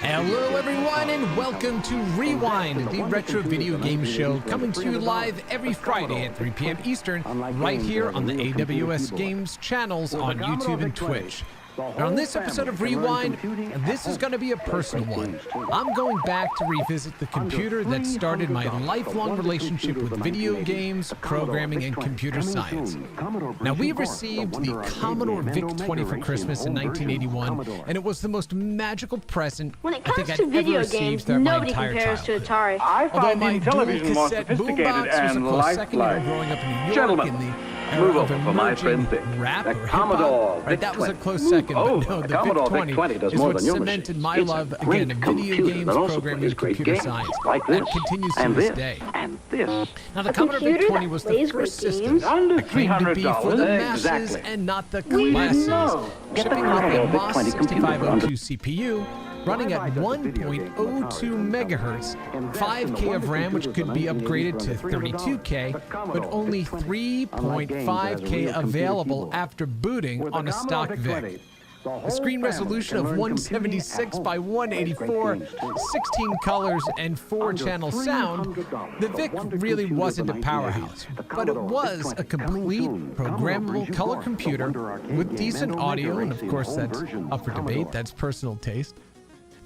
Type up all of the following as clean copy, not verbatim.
Hello everyone and welcome to Rewind, the retro video game show coming to you live every Friday at 3 p.m. Eastern, right here on the AWS Games channels on YouTube and Twitch. Now on this episode of Rewind, this is going to be a personal one. I'm going back to revisit the computer that started my lifelong relationship with video games, programming, and computer science. Now we received the Commodore VIC-20 for Christmas in 1981, and it was the most magical present When it I comes think to I'd video ever received games, throughout my nobody entire compares to childhood. Atari. I Although find my television more dual-cassette sophisticated boombox was a and close second lifelike. growing up in New York Gentlemen, in the move era of over for my friend emerging Vic. rap The or Commodore hip-hop. Right, that was a VIC-20. close second, Oh, but no, the the Commodore VIC-20 VIC-20 does is more what than your cemented machine. my It's a love, great again, of video computer games, that also programming, plays and great computer games, science. like That this, continues to and this this, day. and this. Now, the A Commodore computer VIC-20 that was the plays first great system games? Under that claimed to be for the $300. masses Exactly. and not the We classes. know. Get the Shipping with Commodore a MOS VIC-20 computer for 6502 CPU, running at 1.02 megahertz, 5K of RAM, which could be upgraded to 32K, but only 3.5K available after booting on a stock VIC. A screen resolution of 176 by 184, 16 colors, and 4-channel sound, the VIC really wasn't a powerhouse, but it was a complete programmable color computer with decent audio, and of course that's up for debate, that's personal taste.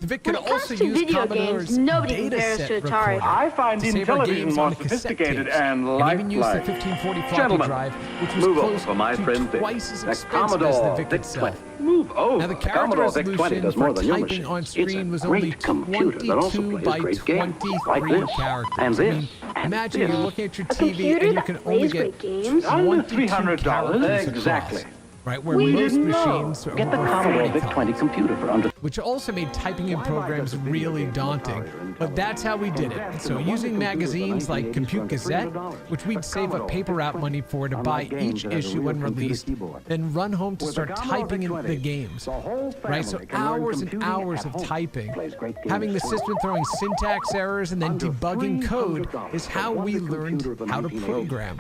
The VIC could When it comes also to use video Commodore's games, nobody data compares set to Atari. recorder I find to save our television games more on the cassette sophisticated tapes, and even use the lifelike. 1540 Gentlemen, floppy drive, which was move over close for my to friend Vic. twice as The expensive as the Commodore VIC itself. VIC-20. Move over. Now the The character Commodore VIC-20 resolution does for more than your typing machine. on It's screen a was only great computer that also 22 plays by great games, 23 like this, characters. and I this, mean, and imagine this. you're looking at your A TV computer and you that can only plays get great games? Under 22 $300. characters Exactly. across. Right, where We most didn't know. machines Get the were Commodore 40 VIC-20 colors, computer for under. which also made typing in programs really daunting. But that's how we did it. So using magazines like Compute Gazette, which we'd save up paper route money for to buy each issue when released, then run home to start typing in the games. Right, so hours and hours of typing. Having the system throwing syntax errors and then debugging code is how we learned how to program.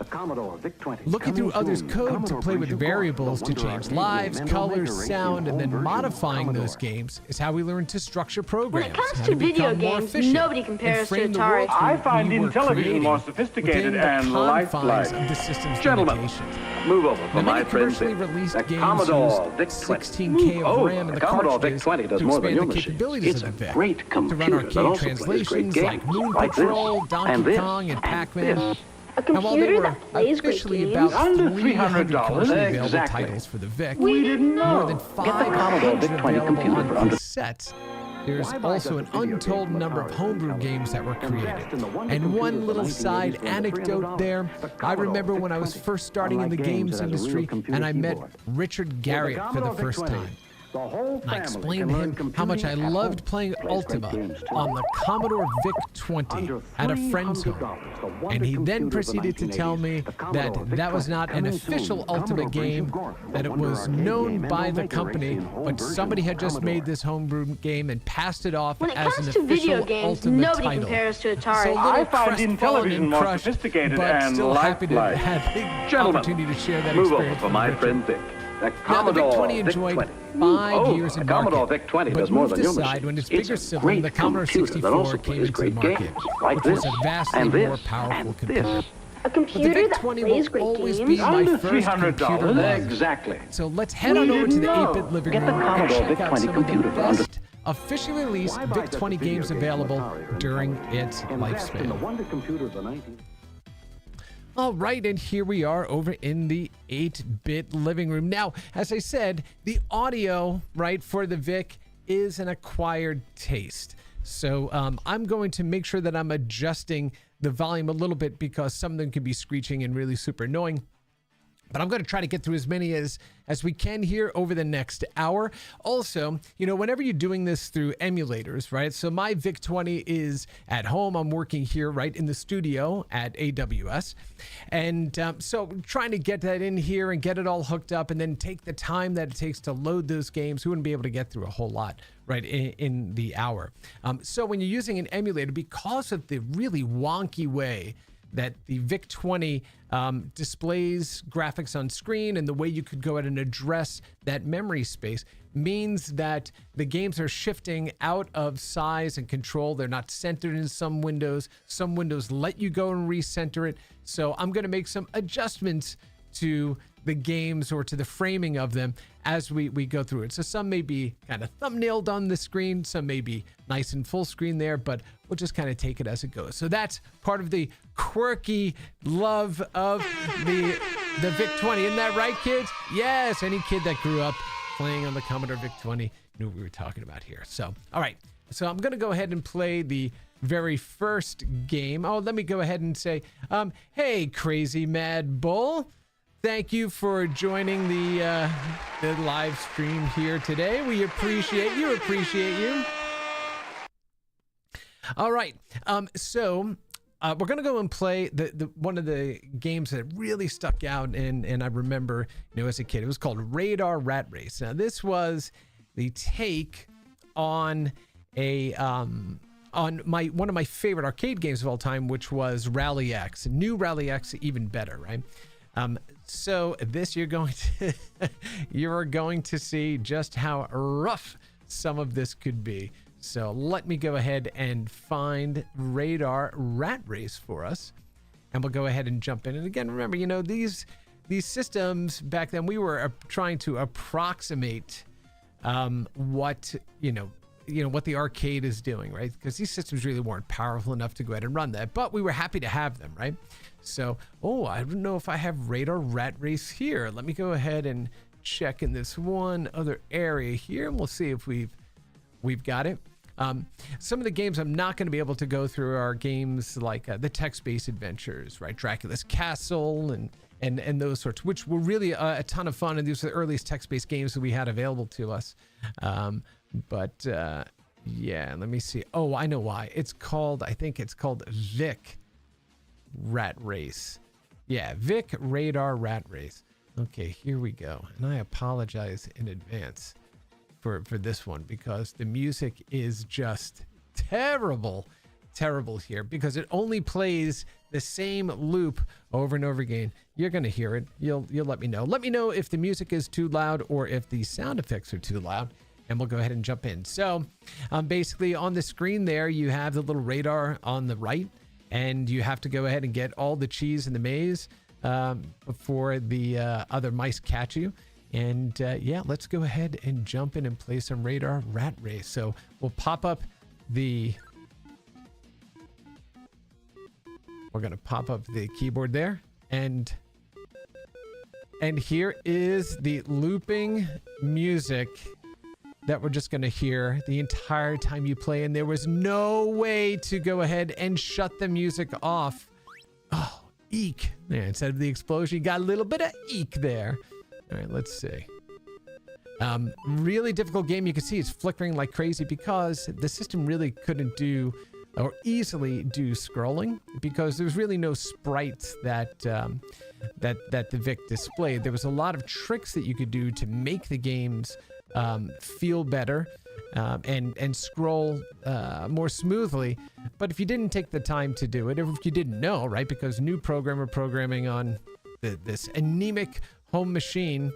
Looking through others' code to play with variables to change lives, colors, sound, and then modifying those games is how we learn to structure programs. When it comes how to video become more games, efficient, nobody and compares to frame the Atari. worlds I we find were television more creating sophisticated within the and confines lifelike. of the system's Gentlemen, limitations. move over Now, for my many friend commercially Vic. released The games Commodore use VIC-20. 16K of Oh, RAM in the the Commodore cartridges VIC-20 does to more than expand your the machine. capabilities It's of a the VIC, great to computer run that arcade also plays great translations games, like Moon like this, Patrol, and Donkey this, Kong, and and Pac-Man. this. A And while there computer were that plays great officially games? about Under 300 $300, commercially available exactly. titles for the VIC, We didn't know. more than Get the Commodore 500 VIC-20 available computer on for under. cassettes, there's also an untold number of homebrew games that were created. And one little side anecdote there, I remember when I was first starting in the games industry and I met Richard Garriott for the first time. And I explained to him how much I loved playing Ultima on the Commodore VIC-20 at a friend's home. And he then proceeded to tell me that that was not an official Ultima game, that it was known by the company, but somebody had just made this homebrew game and passed it off When it as an comes to video official games, Ultima nobody title. compares to So a Atari. little I find crestfallen television and more crushed, sophisticated but and still happy to lifelike. have the Gentlemen, opportunity to share that move over experience for with my Richard. friend Vic. The Now, the Commodore VIC-20 enjoyed VIC-20. 5 years in the Commodore market, VIC-20 but does more moved than your aside machine. when its It's bigger a sibling, the great Commodore computer that 64, also came plays into the great market, games, like which was this, a vastly and more this, powerful and computer. this. A But the computer that VIC-20 plays will great always games? be my Under first computer $300. love. Exactly. So let's head on over to the 8-bit living Get the room and Commodore check out VIC-20 some of the computer for under- best officially released VIC-20 games available during its lifespan. All right, and here we are over in the 8-bit living room. Now, as I said, the audio, right, for the VIC is an acquired taste. So I'm going to make sure that I'm adjusting the volume a little bit because some of them can be screeching and really super annoying. But I'm going to try to get through as many as we can here over the next hour. Also, you know, whenever you're doing this through emulators, right? So my VIC-20 is at home. I'm working here right in the studio at AWS. And so trying to get that in here and get it all hooked up and then take the time that it takes to load those games. We wouldn't be able to get through a whole lot right in the hour. So when you're using an emulator, because of the really wonky way that the VIC-20 displays graphics on screen and the way you could go ahead and address that memory space means that the games are shifting out of size and control. They're not centered in some windows. Some windows let you go and recenter it. So I'm going to make some adjustments to the games or to the framing of them as we go through it. So some may be kind of thumbnailed on the screen, some may be nice and full screen there, but we'll just kind of take it as it goes. So that's part of the quirky love of the VIC-20. Isn't that right, kids? Yes, any kid that grew up playing on the Commodore VIC-20 knew what we were talking about here. So, all right. So I'm going to go ahead and play the very first game. Oh, let me go ahead and say, hey, Crazy Mad Bull. Thank you for joining the live stream here today. We appreciate you. All right. So we're going to go and play the one of the games that really stuck out and I remember, you know, as a kid. It was called Radar Rat Race. Now, this was the take on a on one of my favorite arcade games of all time, which was Rally X. New Rally X, even better, right? So this you're going to see just how rough some of this could be. So let me go ahead and find Radar Rat Race for us, and we'll go ahead and jump in. And again, remember, you know, these systems back then, we were trying to approximate what what the arcade is doing, right? Because these systems really weren't powerful enough to go ahead and run that, but we were happy to have them, right? So, I don't know if I have Radar Rat Race here. Let me go ahead and check in this one other area here, and we'll see if we've got it. Some of the games I'm not going to be able to go through are games like the text-based adventures, right? Dracula's Castle and those sorts, which were really a ton of fun, and these were the earliest text-based games that we had available to us. Yeah, let me see. Oh, I know why. I think it's called VIC Rat Race. Yeah, VIC Radar Rat Race. Okay, here we go. And I apologize in advance for this one because the music is just terrible here because it only plays the same loop over and over again. You're going to hear it. You'll let me know. Let me know if the music is too loud or if the sound effects are too loud, and we'll go ahead and jump in. So basically on the screen there, you have the little radar on the right, and you have to go ahead and get all the cheese in the maze before the other mice catch you. And yeah, let's go ahead and jump in and play some Radar Rat Race. So we'll pop up the... We're going to pop up the keyboard there. And here is the looping music that we're just going to hear the entire time you play. And there was no way to go ahead and shut the music off. Oh, eek. Yeah, instead of the explosion, you got a little bit of eek there. All right, let's see. Really difficult game. You can see it's flickering like crazy because the system really couldn't do or easily do scrolling because there's really no sprites that the VIC displayed. There was a lot of tricks that you could do to make the games feel better and scroll more smoothly. But if you didn't take the time to do it, or if you didn't know, right, because new programmer programming on this anemic home machine,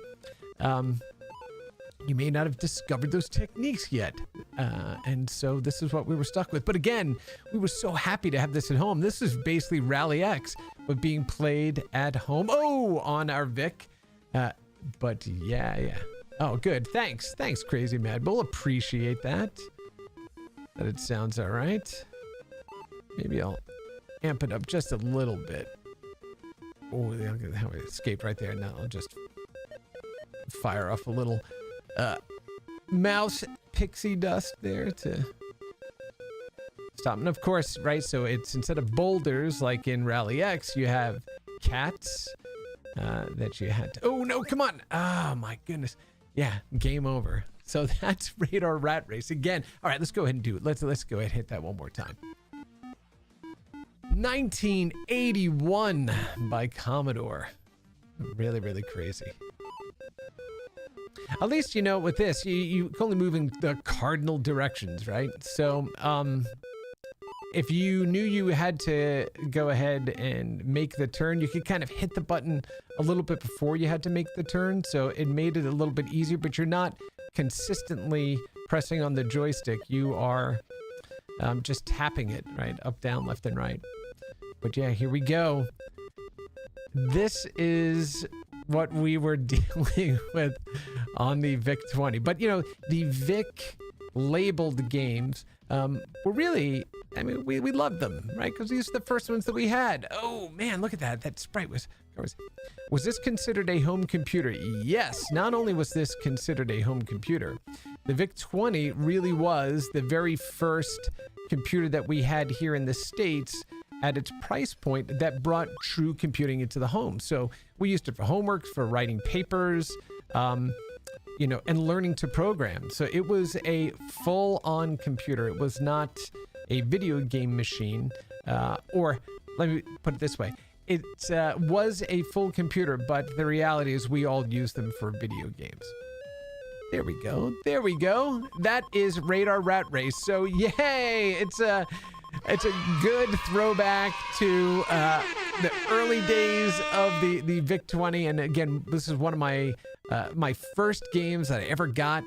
you may not have discovered those techniques yet. And so this is what we were stuck with. But again, we were so happy to have this at home. This is basically Rally X, with being played at home. Oh, on our VIC. But yeah. Oh, good. Thanks, Crazy Mad. We'll appreciate that. That it sounds all right. Maybe I'll amp it up just a little bit. Oh, how I escaped right there. Now I'll just fire off a little mouse pixie dust there to stop. And of course, right, so it's instead of boulders like in Rally X, you have cats that you had to... Oh, no, come on. Oh, my goodness. Yeah, game over. So that's Radar Rat Race. Again, all right, let's go ahead and do it. Let's go ahead and hit that one more time. 1981 by Commodore. Really, really crazy. At least, you know, with this, you can only move in the cardinal directions, right? So, if you knew you had to go ahead and make the turn, you could kind of hit the button a little bit before you had to make the turn. So it made it a little bit easier, but you're not consistently pressing on the joystick. You are just tapping it, right? Up, down, left, and right. But yeah, here we go. This is what we were dealing with on the VIC-20. But, you know, the VIC labeled games were really, I mean, we loved them, right? Because these are the first ones that we had. Oh, man, look at that. That sprite was this considered a home computer? Yes. Not only was this considered a home computer, the VIC-20 really was the very first computer that we had here in the States at its price point that brought true computing into the home. So we used it for homework, for writing papers, you know, and learning to program. So it was a full-on computer. It was not a video game machine, or let me put it this way. It was a full computer, but the reality is we all use them for video games. There we go. There we go. That is Radar Rat Race. So yay! It's a good throwback to the early days of the VIC-20. And again, this is one of my my first games that I ever got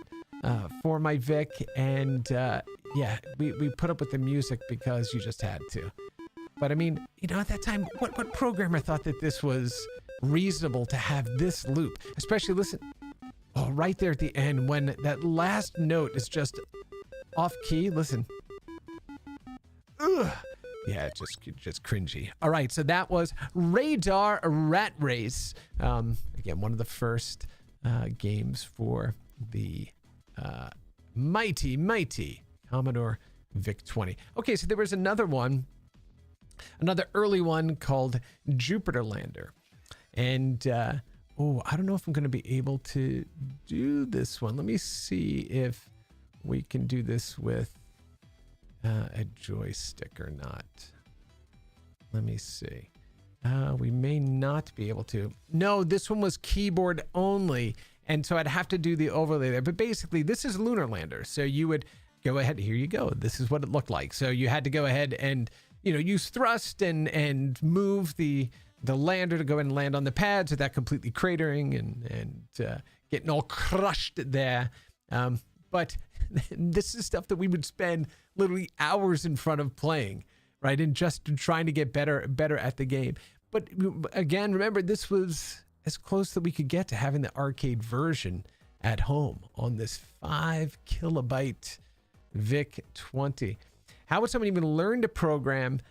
for my VIC. And yeah, we put up with the music because you just had to. But I mean, you know, at that time, what programmer thought that this was reasonable to have this loop? Especially, listen, oh, right there at the end when that last note is just off key. Listen. Ugh. Yeah, just cringy. All right, so that was Radar Rat Race. Again, one of the first games for the mighty Commodore VIC-20. Okay, so there was another early one called Jupiter Lander. And, oh, I don't know if I'm going to be able to do this one. Let me see if we can do this with a joystick or not. Let me see. We may not be able to. No, this one was keyboard only, and so I'd have to do the overlay there. But basically, this is Lunar Lander. So you would go ahead. Here you go. This is what it looked like. So you had to go ahead and, you know, use thrust and move the lander to go and land on the pads without completely cratering and getting all crushed there. But this is stuff that we would spend literally hours in front of playing, right? And just trying to get better at the game. But again, remember, this was as close that we could get to having the arcade version at home on this 5 kilobyte VIC-20. How would someone even learn to program?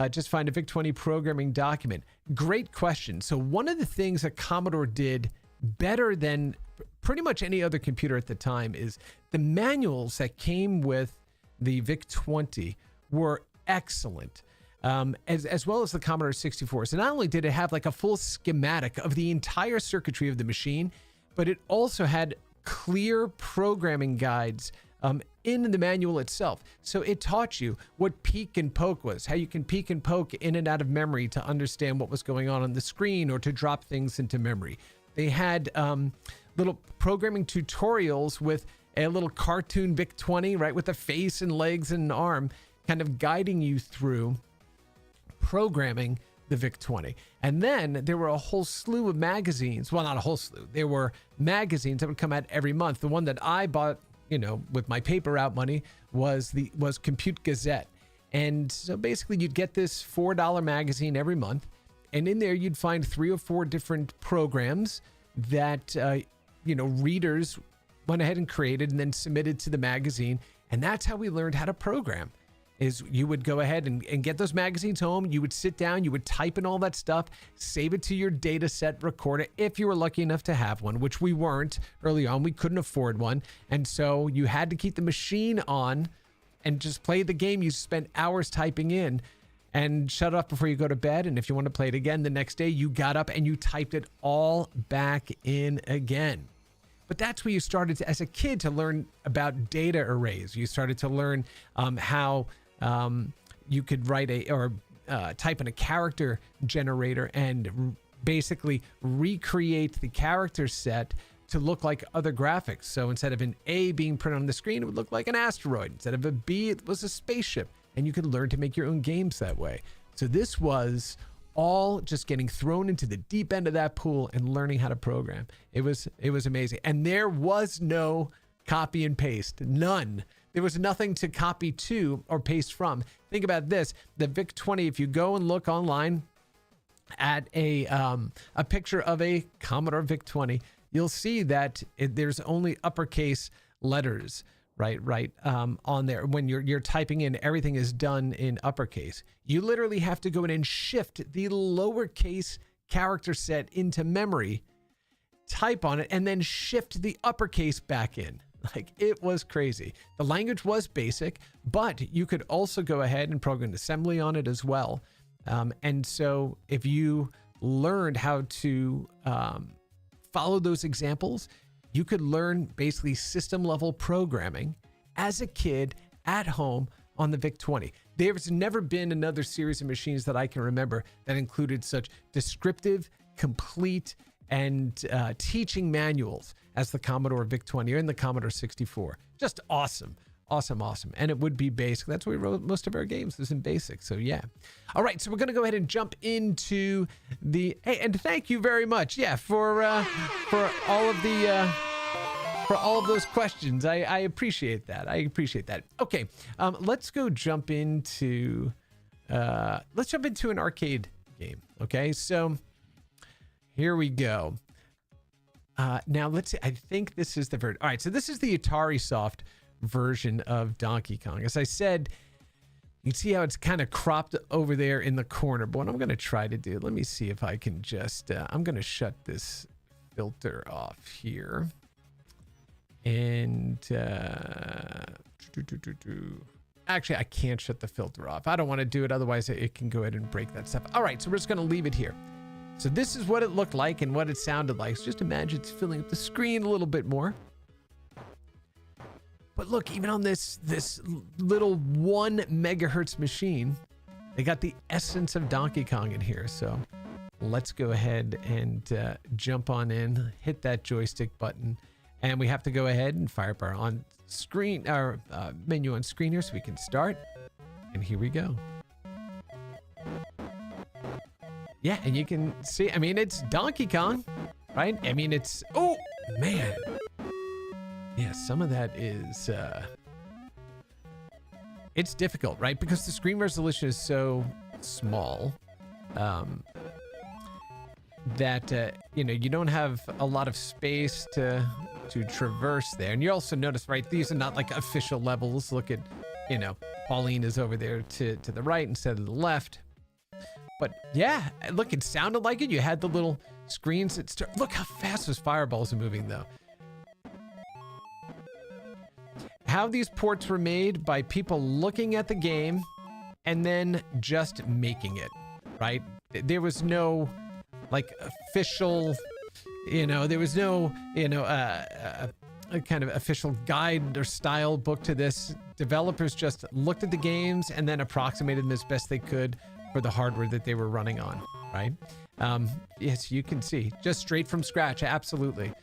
Just find a VIC-20 programming document. Great question. So one of the things that Commodore did better than pretty much any other computer at the time is the manuals that came with the VIC-20 were excellent, as well as the Commodore 64. So not only did it have like a full schematic of the entire circuitry of the machine, but it also had clear programming guides in the manual itself. So it taught you what peek and poke was, how you can peek and poke in and out of memory to understand what was going on the screen or to drop things into memory. They had little programming tutorials with a little cartoon VIC-20, right, with a face and legs and an arm, kind of guiding you through programming the VIC-20. And then there were a whole slew of magazines. Well, not a whole slew. There were magazines that would come out every month. The one that I bought, you know, with my paper route money was Compute Gazette. And so basically you'd get this $4 magazine every month. And in there, you'd find 3 or 4 different programs that, readers went ahead and created and then submitted to the magazine. And that's how we learned how to program. Is you would go ahead and get those magazines home. You would sit down, you would type in all that stuff, save it to your data set recorder if you were lucky enough to have one, which we weren't early on. We couldn't afford one. And so you had to keep the machine on and just play the game you spent hours typing in and shut it off before you go to bed. And if you want to play it again the next day, you got up and you typed it all back in again. But that's where you started to, as a kid, to learn about data arrays. You started to learn how you could write type in a character generator and basically recreate the character set to look like other graphics. So instead of an A being printed on the screen, it would look like an asteroid. Instead of a B, it was a spaceship. And you could learn to make your own games that way. So this was all just getting thrown into the deep end of that pool and learning how to program. It was amazing. And there was no copy and paste, none. There was nothing to copy to or paste from. Think about this, the VIC-20, if you go and look online at a picture of a Commodore VIC-20, you'll see that there's only uppercase letters, right on there. When you're typing in, everything is done in uppercase. You literally have to go in and shift the lowercase character set into memory, type on it, and then shift the uppercase back in. Like, it was crazy. The language was basic, but you could also go ahead and program assembly on it as well. And so if you learned how to follow those examples, you could learn basically system level programming as a kid at home on the VIC-20. There's never been another series of machines that I can remember that included such descriptive, complete, and teaching manuals as the Commodore VIC-20 or in the Commodore 64. Just awesome. Awesome. And it would be basic. That's where we wrote most of our games, is in basic. So yeah. All right. So we're going to go ahead and jump into hey, and thank you very much. Yeah. For all of those questions. I appreciate that. Okay. Let's jump into an arcade game. Okay. So here we go. Now let's see. I think this is the version. All right. So this is the Atari Soft version of Donkey Kong. As I said, you can see how it's kind of cropped over there in the corner. But what I'm going to try to do, let me see if I can just, I'm going to shut this filter off here. And actually, I can't shut the filter off. I don't want to do it. Otherwise, it can go ahead and break that stuff. All right. So we're just going to leave it here. So this is what it looked like and what it sounded like. So just imagine it's filling up the screen a little bit more. But look, even on this little 1 megahertz machine, they got the essence of Donkey Kong in here. So let's go ahead and jump on in, hit that joystick button, and we have to go ahead and fire up our menu on screen here so we can start. And here we go. Yeah, and you can see, I mean, it's Donkey Kong, right? I mean, it's, oh man. Yeah, some of that is, it's difficult, right? Because the screen resolution is so small that, you don't have a lot of space to traverse there. And you also notice, right, these are not like official levels. Look at, Pauline is over there to the right instead of the left. But yeah, look, it sounded like it. You had the little screens that look how fast those fireballs are moving, though. How these ports were made by people looking at the game and then just making it, right? There was no like official, there was no, a kind of official guide or style book to this. Developers just looked at the games and then approximated them as best they could for the hardware that they were running on, right? Yes, you can see just straight from scratch. Absolutely.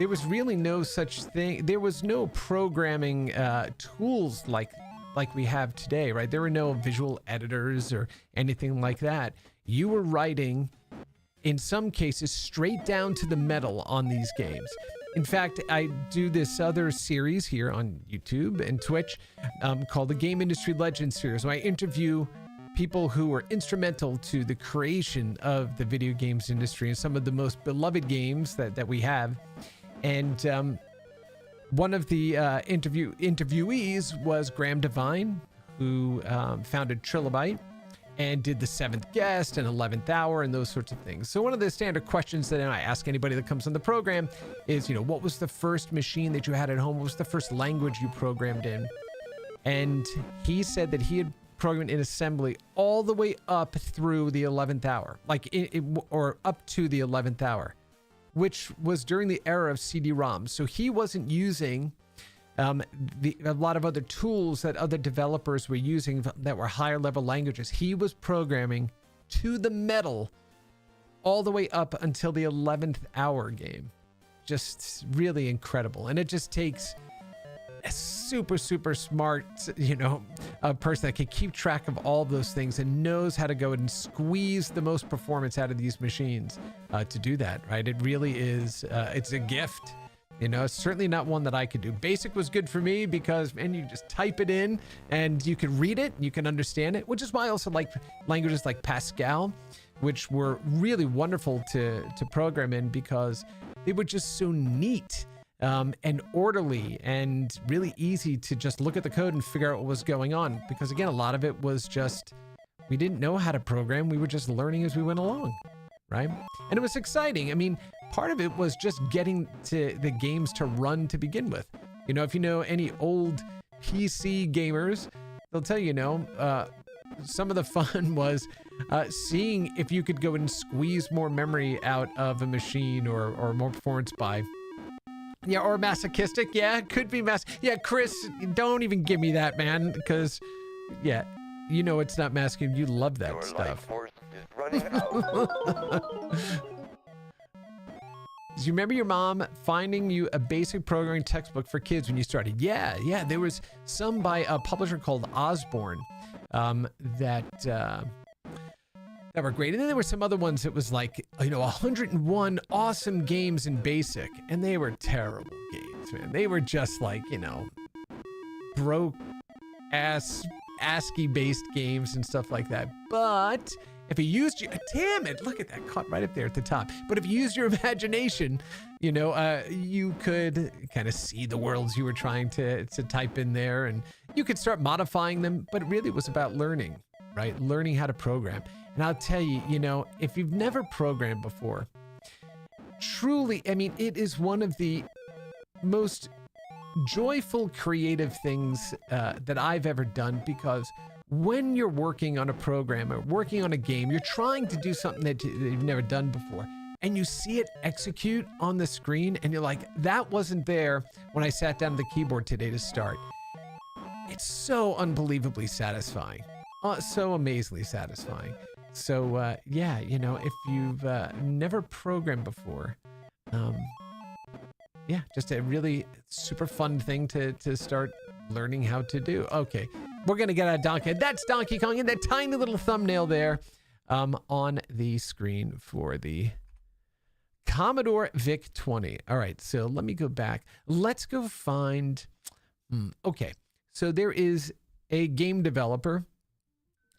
There was really no such thing. There was no programming tools like we have today, right? There were no visual editors or anything like that. You were writing, in some cases, straight down to the metal on these games. In fact, I do this other series here on YouTube and Twitch called the Game Industry Legends series, where I interview people who were instrumental to the creation of the video games industry and some of the most beloved games that we have. And one of the interviewees was Graham Devine, who founded Trilobyte and did the 7th Guest and 11th Hour and those sorts of things. So one of the standard questions that I ask anybody that comes on the program is, what was the first machine that you had at home? What was the first language you programmed in? And he said that he had programmed in assembly all the way up through the 11th hour, or up to the 11th hour, which was during the era of CD-ROMs. So he wasn't using a lot of other tools that other developers were using that were higher level languages. He was programming to the metal all the way up until the 11th hour game. Just really incredible. And it just takes a super, super smart, a person that can keep track of all of those things and knows how to go and squeeze the most performance out of these machines to do that, right? It really is, it's a gift. It's certainly not one that I could do. BASIC was good for me because, man, you just type it in and you can read it, you can understand it, which is why I also like languages like Pascal, which were really wonderful to program in because they were just so neat and orderly and really easy to just look at the code and figure out what was going on. Because again, a lot of it was just, we didn't know how to program. We were just learning as we went along, right? And it was exciting. I mean, part of it was just getting to the games to run to begin with. If you know any old PC gamers, they'll tell you, some of the fun was seeing if you could go and squeeze more memory out of a machine or more performance by. Yeah, or masochistic. Yeah, it could be Yeah, Chris, don't even give me that, man, because, yeah, it's not masculine. You love that stuff. Running out. Do you remember your mom finding you a basic programming textbook for kids when you started? Yeah. There was some by a publisher called Osborne that were great. And then there were some other ones that was like, 101 awesome games in BASIC. And they were terrible games, man. They were just like, broke ass ASCII-based games and stuff like that. But if you used your, damn it, look at that, caught right up there at the top. But if you used your imagination, you could kind of see the worlds you were trying to type in there, and you could start modifying them. But it really was about learning, right? Learning how to program. And I'll tell you, if you've never programmed before, truly, I mean, it is one of the most joyful, creative things that I've ever done, because when you're working on a program or working on a game, you're trying to do something that you've never done before, and you see it execute on the screen, and you're like, that wasn't there when I sat down at the keyboard today to start. It's so unbelievably satisfying, so amazingly satisfying. So yeah, if you've never programmed before, yeah, just a really super fun thing to start learning how to do. Okay, we're gonna get out of Donkey. That's Donkey Kong, and that tiny little thumbnail there on the screen for the Commodore VIC-20. All right, so let me go back. Let's go find. Okay, so there is a game developer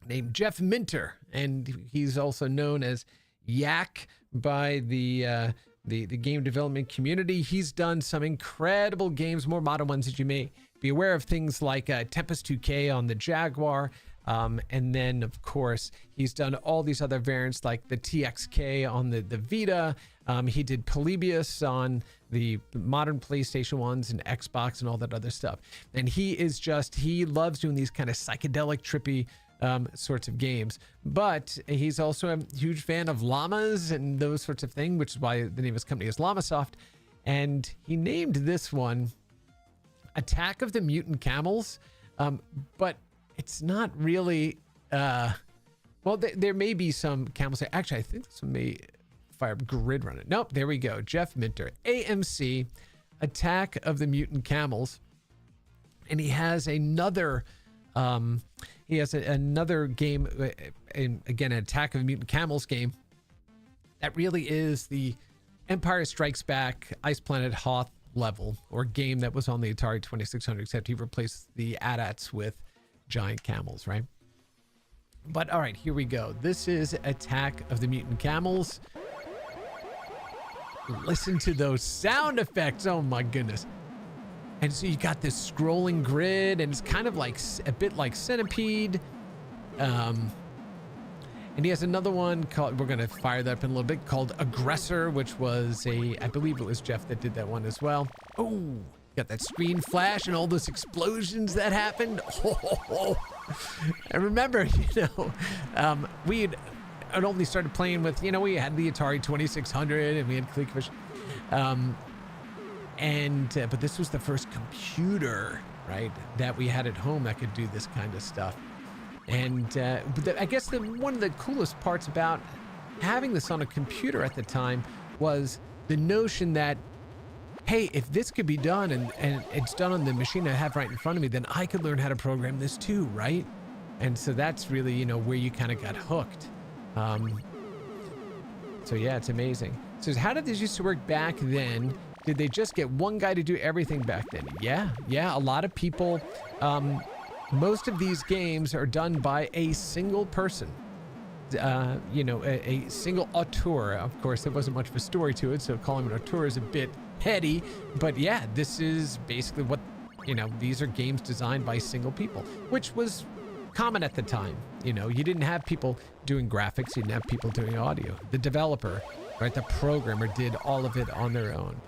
named Jeff Minter, and he's also known as Yak by the game development community. He's done some incredible games, more modern ones that you may be aware of, things like Tempest 2K on the Jaguar. And then, of course, he's done all these other variants like the TXK on the Vita. He did Polybius on the modern PlayStation 1s and Xbox and all that other stuff. And he loves doing these kind of psychedelic, trippy sorts of games. But he's also a huge fan of llamas and those sorts of things, which is why the name of his company is Llamasoft. And he named this one Attack of the Mutant Camels. But it's not really, well, there may be some camels. Actually, I think this one may fire up Grid Runner. Nope, there we go. Jeff Minter, AMC, Attack of the Mutant Camels. And he has another game, again, an Attack of the Mutant Camels game that really is the Empire Strikes Back Ice Planet Hoth level, or game that was on the Atari 2600, except he replaced the AT-ATs with giant camels, right? But all right, here we go. This is Attack of the Mutant Camels. Listen to those sound effects. Oh my goodness. And so you got this scrolling grid, and it's kind of like a bit like Centipede. And he has another one called, we're going to fire that up in a little bit, called Aggressor, which was I believe it was Jeff that did that one as well. Oh, got that screen flash and all those explosions that happened. Oh. And remember, we had only started playing with, we had the Atari 2600 and we had ColecoVision. But this was the first computer, right, that we had at home that could do this kind of stuff. And I guess one of the coolest parts about having this on a computer at the time was the notion that, hey, if this could be done and it's done on the machine I have right in front of me, then I could learn how to program this too, right? And so that's really, where you kind of got hooked. So yeah, it's amazing. So how did this used to work back then? Did they just get one guy to do everything back then? Yeah, a lot of people, most of these games are done by a single person. A single auteur. Of course, there wasn't much of a story to it, so calling him an auteur is a bit heady. But yeah, this is basically what, these are games designed by single people, which was common at the time. You didn't have people doing graphics, you didn't have people doing audio. The developer, right, the programmer did all of it on their own,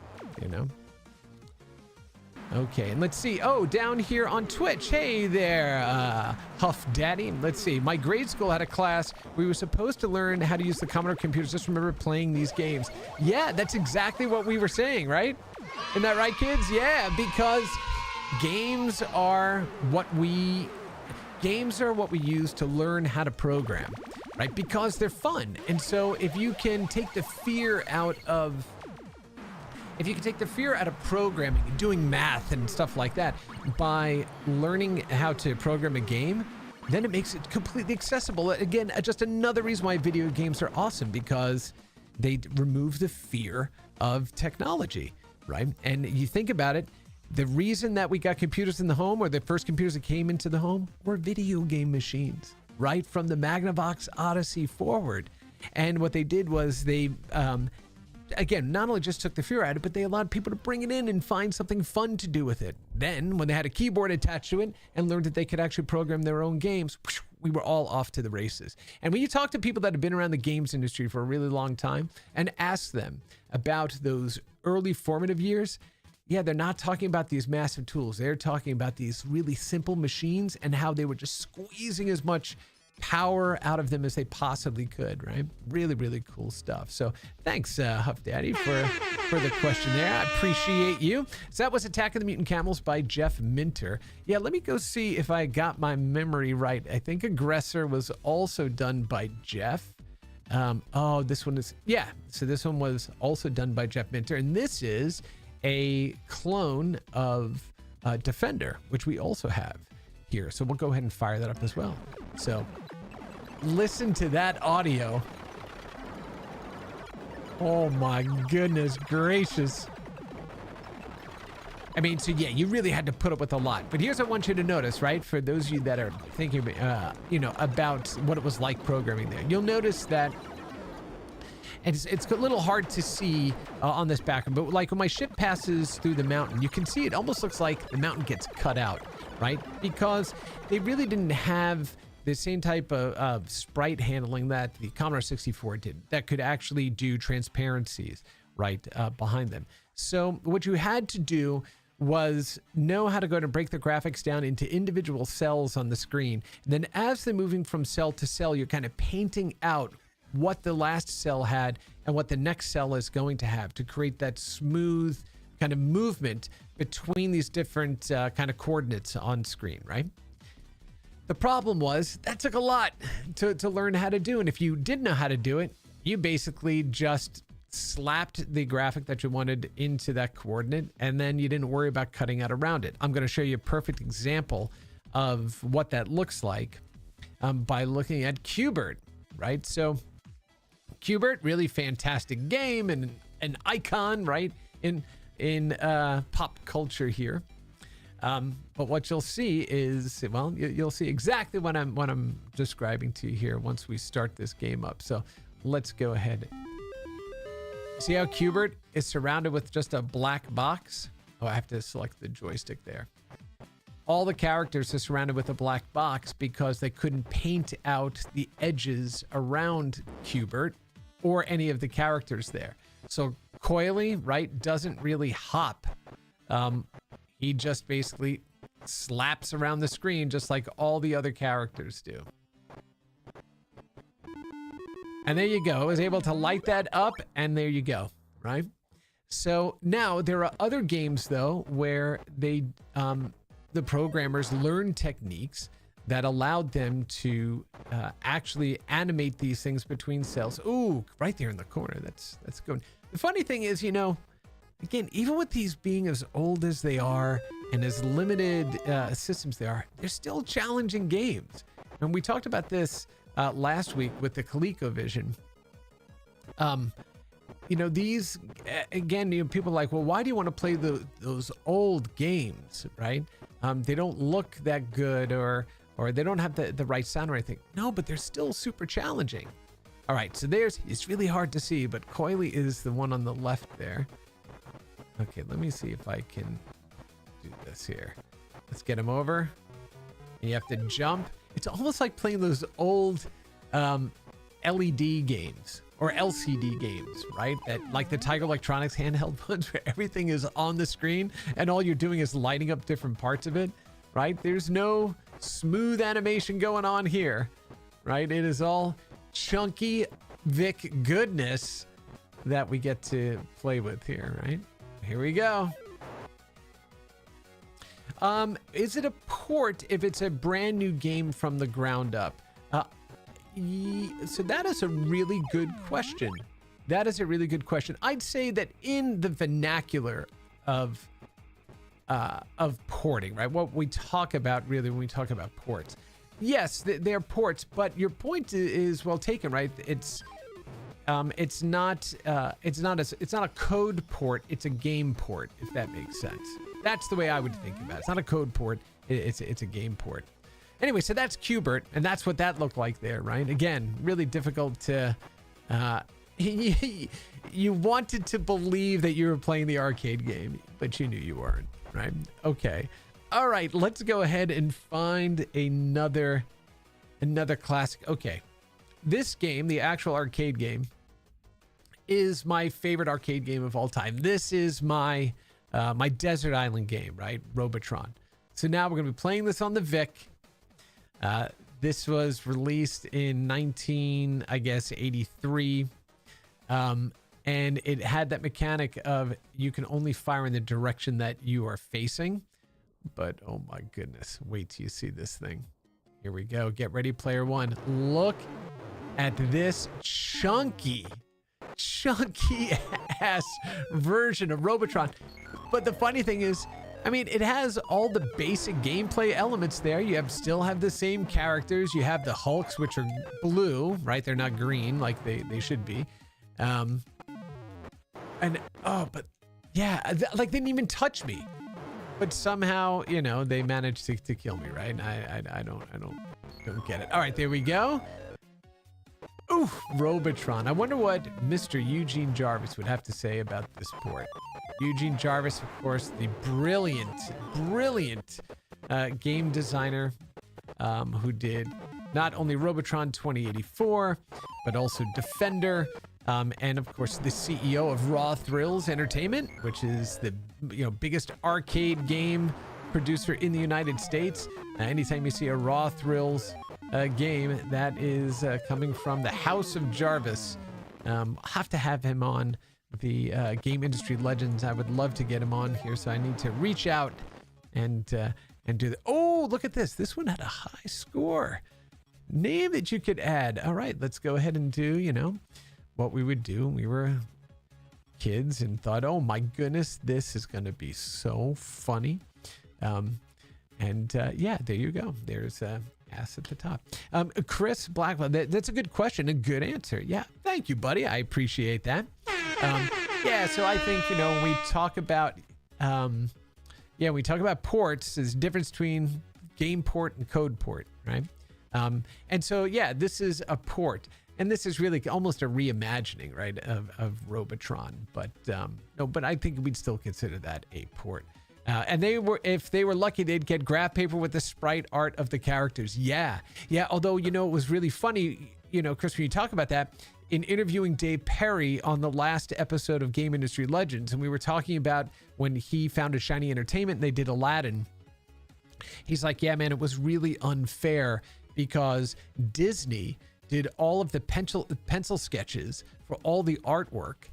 Okay, and let's see. Oh, down here on Twitch. Hey there, Huff Daddy. Let's see. My grade school had a class where we were supposed to learn how to use the Commodore computers. Just remember playing these games. Yeah, that's exactly what we were saying, right? Isn't that right, kids? Yeah, because games are what we use to learn how to program, right? Because they're fun. And so if you can take the fear out of programming and doing math and stuff like that by learning how to program a game, then it makes it completely accessible. Again, just another reason why video games are awesome, because they remove the fear of technology, right? And you think about it, the reason that we got computers in the home, or the first computers that came into the home, were video game machines, right? From the Magnavox Odyssey forward. And what they did was they, again, not only just took the fear out of it, but they allowed people to bring it in and find something fun to do with it. Then, when they had a keyboard attached to it and learned that they could actually program their own games, we were all off to the races. And when you talk to people that have been around the games industry for a really long time and ask them about those early formative years, yeah, they're not talking about these massive tools. They're talking about these really simple machines and how they were just squeezing as much power out of them as they possibly could, right? Really, really cool stuff. So thanks, Huff Daddy, for the question there. I appreciate you. So that was Attack of the Mutant Camels by Jeff Minter. Yeah, let me go see if I got my memory right. I think Aggressor was also done by Jeff. This one is, yeah. So this one was also done by Jeff Minter. And this is a clone of Defender, which we also have here. So we'll go ahead and fire that up as well. So listen to that audio. Oh my goodness gracious. I mean, so yeah, you really had to put up with a lot. But here's what I want you to notice, right? For those of you that are thinking, about what it was like programming there. You'll notice that it's a little hard to see on this background, but like when my ship passes through the mountain, you can see it almost looks like the mountain gets cut out, right? Because they really didn't have the same type of sprite handling that the Commodore 64 did that could actually do transparencies right behind them. So what you had to do was know how to go to break the graphics down into individual cells on the screen. And then as they're moving from cell to cell, you're kind of painting out what the last cell had and what the next cell is going to have to create that smooth kind of movement between these different kind of coordinates on screen, right? The problem was that took a lot to learn how to do. And if you didn't know how to do it, you basically just slapped the graphic that you wanted into that coordinate, and then you didn't worry about cutting out around it. I'm going to show you a perfect example of what that looks like by looking at Qbert, right? So Qbert, really fantastic game and an icon, right, in pop culture here. But what you'll see is, well, you'll see exactly what I'm describing to you here once we start this game up. So let's go ahead. See how Q*bert is surrounded with just a black box? Oh, I have to select the joystick there. All the characters are surrounded with a black box because they couldn't paint out the edges around Q*bert or any of the characters there. So Coily, right, doesn't really hop. He just basically slaps around the screen just like all the other characters do. And there you go. I was able to light that up, and there you go, right? So now there are other games, though, where they, the programmers learned techniques that allowed them to actually animate these things between cells. Ooh, right there in the corner. That's good. The funny thing is, you know, again, even with these being as old as they are and as limited systems they are, they're still challenging games. And we talked about this last week with the ColecoVision. You know, these, again, you know, people are like, well, why do you want to play those old games, right? They don't look that good, or they don't have the right sound or anything. No, but they're still super challenging. All right, so it's really hard to see, but Coily is the one on the left there. Okay, let me see if I can do this here. Let's get him over. And you have to jump. It's almost like playing those old LED games or LCD games, right? That, like the Tiger Electronics handheld ones where everything is on the screen and all you're doing is lighting up different parts of it, right? There's no smooth animation going on here, right? It is all chunky VIC goodness that we get to play with here, right? Here we go. Is it a port if it's a brand new game from the ground up? So that is a really good question. That is a really good question. I'd say that in the vernacular of porting, right? What we talk about really when we talk about ports. Yes, they're ports, but your point is well taken, right? It's not a code port, it's a game port, if that makes sense. That's the way I would think about it. It's not a code port, it's a game port. Anyway, so that's Q*bert, and that's what that looked like there, right? Again, really difficult to... you wanted to believe that you were playing the arcade game, but you knew you weren't, right? Okay. All right, let's go ahead and find another classic. Okay. This game, the actual arcade game, is my favorite arcade game of all time. This is my my desert island game, right? Robotron. So now we're going to be playing this on the VIC. This was released in 1983. And it had that mechanic of you can only fire in the direction that you are facing. But oh my goodness, wait till you see this thing. Here we go. Get ready, player one. Look at this chunky ass version of Robotron. But the funny thing is, I mean, it has all the basic gameplay elements there. You still have the same characters. You have the Hulks, which are blue, right? They're not green like they should be. But yeah, like they didn't even touch me. But somehow, you know, they managed to kill me, right? I don't get it. All right, there we go. Ooh, Robotron. I wonder what Mr. Eugene Jarvis would have to say about this port. Eugene Jarvis, of course, the brilliant game designer who did not only Robotron 2084, but also Defender, and of course the CEO of Raw Thrills Entertainment, which is the biggest arcade game producer in the United States. Anytime you see a Raw Thrills game, that is coming from the House of Jarvis. I'll have to have him on the Game Industry Legends. I would love to get him on here, so I need to reach out and do that. Oh, look at this. This one had a high score. Name that you could add. All right, let's go ahead and do, what we would do when we were kids and thought, oh my goodness, this is going to be so funny. Yeah, there you go. There's ass at the top. Chris Blackwell, that's a good question, a good answer. Yeah, thank you, buddy. I appreciate that. Yeah, so I think, when we talk about, yeah, we talk about ports. There's a difference between game port and code port, right? And so, yeah, this is a port. And this is really almost a reimagining, right, of Robotron. But no, but I think we'd still consider that a port. And if they were lucky, they'd get graph paper with the sprite art of the characters. Yeah. Although, it was really funny, Chris, when you talk about that, in interviewing Dave Perry on the last episode of Game Industry Legends, and we were talking about when he founded Shiny Entertainment and they did Aladdin. He's like, yeah, man, it was really unfair because Disney did all of the pencil sketches for all the artwork.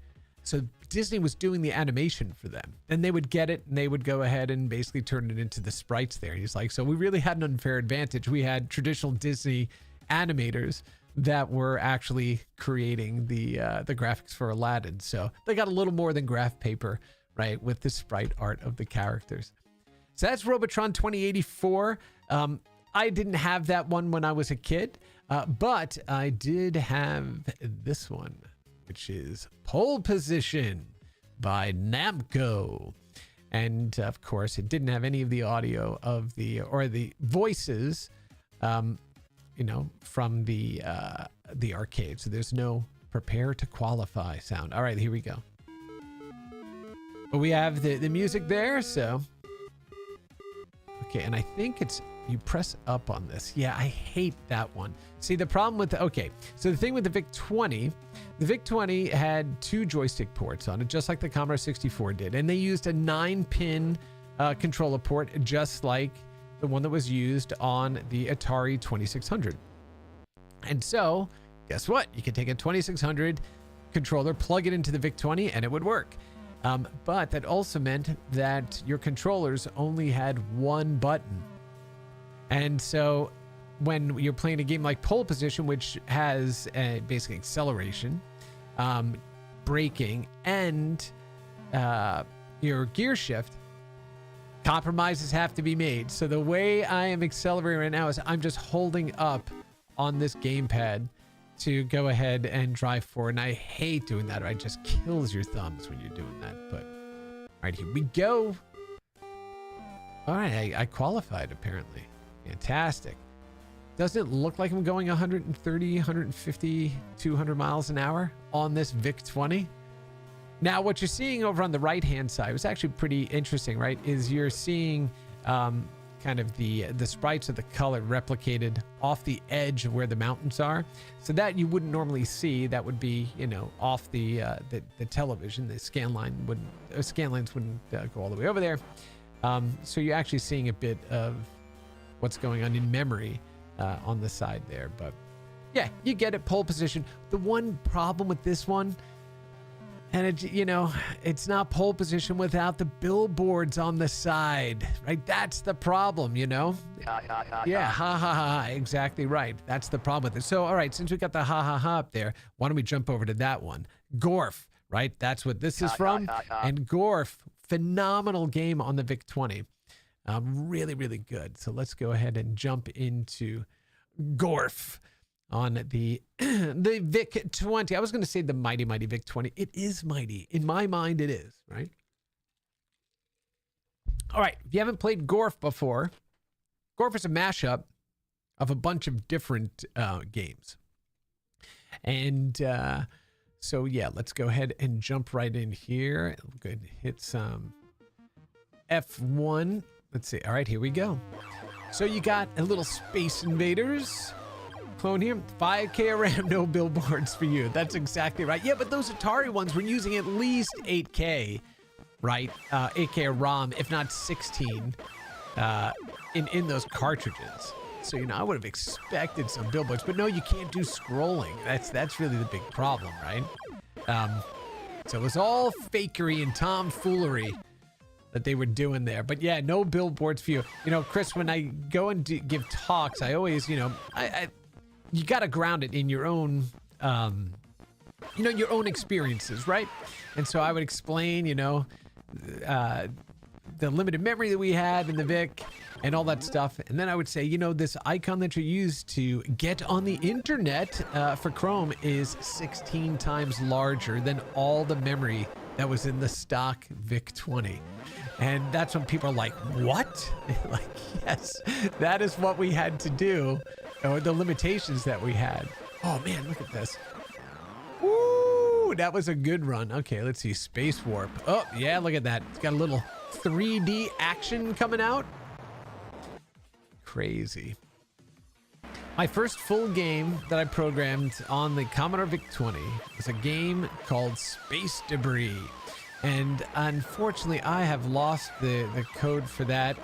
So Disney was doing the animation for them. Then they would get it and they would go ahead and basically turn it into the sprites there. He's like, so we really had an unfair advantage. We had traditional Disney animators that were actually creating the graphics for Aladdin. So they got a little more than graph paper, right, with the sprite art of the characters. So that's Robotron 2084. I didn't have that one when I was a kid, but I did have this one, which is Pole Position by Namco. And of course, it didn't have any of the audio of the voices, from the arcade. So there's no prepare to qualify sound. All right, here we go. But we have the music there, so. Okay, and I think you press up on this. Yeah, I hate that one. See, the problem with so the thing with the VIC-20, the VIC-20 had 2 joystick ports on it, just like the Commodore 64 did. And they used a 9-pin controller port, just like the one that was used on the Atari 2600. And so, guess what? You can take a 2600 controller, plug it into the VIC-20, and it would work. But that also meant that your controllers only had one button. And so when you're playing a game like Pole Position, which has basically acceleration, braking, and your gear shift, compromises have to be made. So the way I am accelerating right now is I'm just holding up on this gamepad to go ahead and drive forward. And I hate doing that. It just kills your thumbs when you're doing that. But all right, here we go. All right, I qualified apparently. Fantastic. Doesn't look like I'm going 130, 150, 200 miles an hour on this VIC-20. Now, what you're seeing over on the right-hand side was actually pretty interesting, right? Is you're seeing kind of the sprites of the color replicated off the edge of where the mountains are. So that you wouldn't normally see. That would be, off the television. The scan lines wouldn't go all the way over there. So you're actually seeing a bit of what's going on in memory on the side there. But yeah, you get it, Pole Position. The one problem with this one, and it's not Pole Position without the billboards on the side, right? That's the problem, Yeah, ha ha ha, exactly right. That's the problem with it. So, all right, since we got the ha ha ha up there, why don't we jump over to that one? Gorf, right? That's what this is from. And Gorf, phenomenal game on the VIC-20. Really, really good. So let's go ahead and jump into Gorf on the VIC-20. I was going to say the mighty VIC-20. It is mighty. In my mind, it is, right? All right. If you haven't played Gorf before, Gorf is a mashup of a bunch of different games. And so, yeah, let's go ahead and jump right in here. Go ahead and hit some F1. Let's see. All right, here we go. So you got a little Space Invaders clone here. 5K RAM, no billboards for you. That's exactly right. Yeah, but those Atari ones were using at least 8K, right? 8K ROM, if not 16, in those cartridges. So, I would have expected some billboards, but no, you can't do scrolling. That's really the big problem, right? So it was all fakery and tomfoolery that they were doing there. But yeah, no billboards for you. Chris, when I go and give talks, I always, you got to ground it in your own, your own experiences, right? And so I would explain, the limited memory that we had in the VIC and all that stuff. And then I would say, this icon that you use to get on the internet for Chrome is 16 times larger than all the memory that was in the stock VIC-20. And that's when people are like, what? Like, yes, that is what we had to do, or the limitations that we had. Oh man, look at this. Woo, that was a good run. Okay, let's see, Space Warp. Oh yeah, look at that. It's got a little 3D action coming out. Crazy. My first full game that I programmed on the Commodore VIC-20 was a game called Space Debris. And unfortunately, I have lost the code for that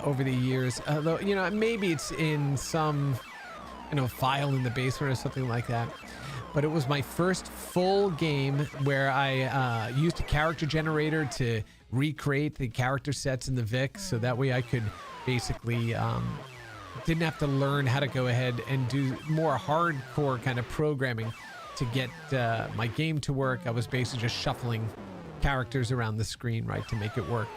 over the years. Although, you know, maybe it's in some, you know, file in the basement or something like that. But it was my first full game where I used a character generator to recreate the character sets in the VIC, so that way I could basically didn't have to learn how to go ahead and do more hardcore kind of programming to get my game to work. I was basically just shuffling characters around the screen, right, to make it work.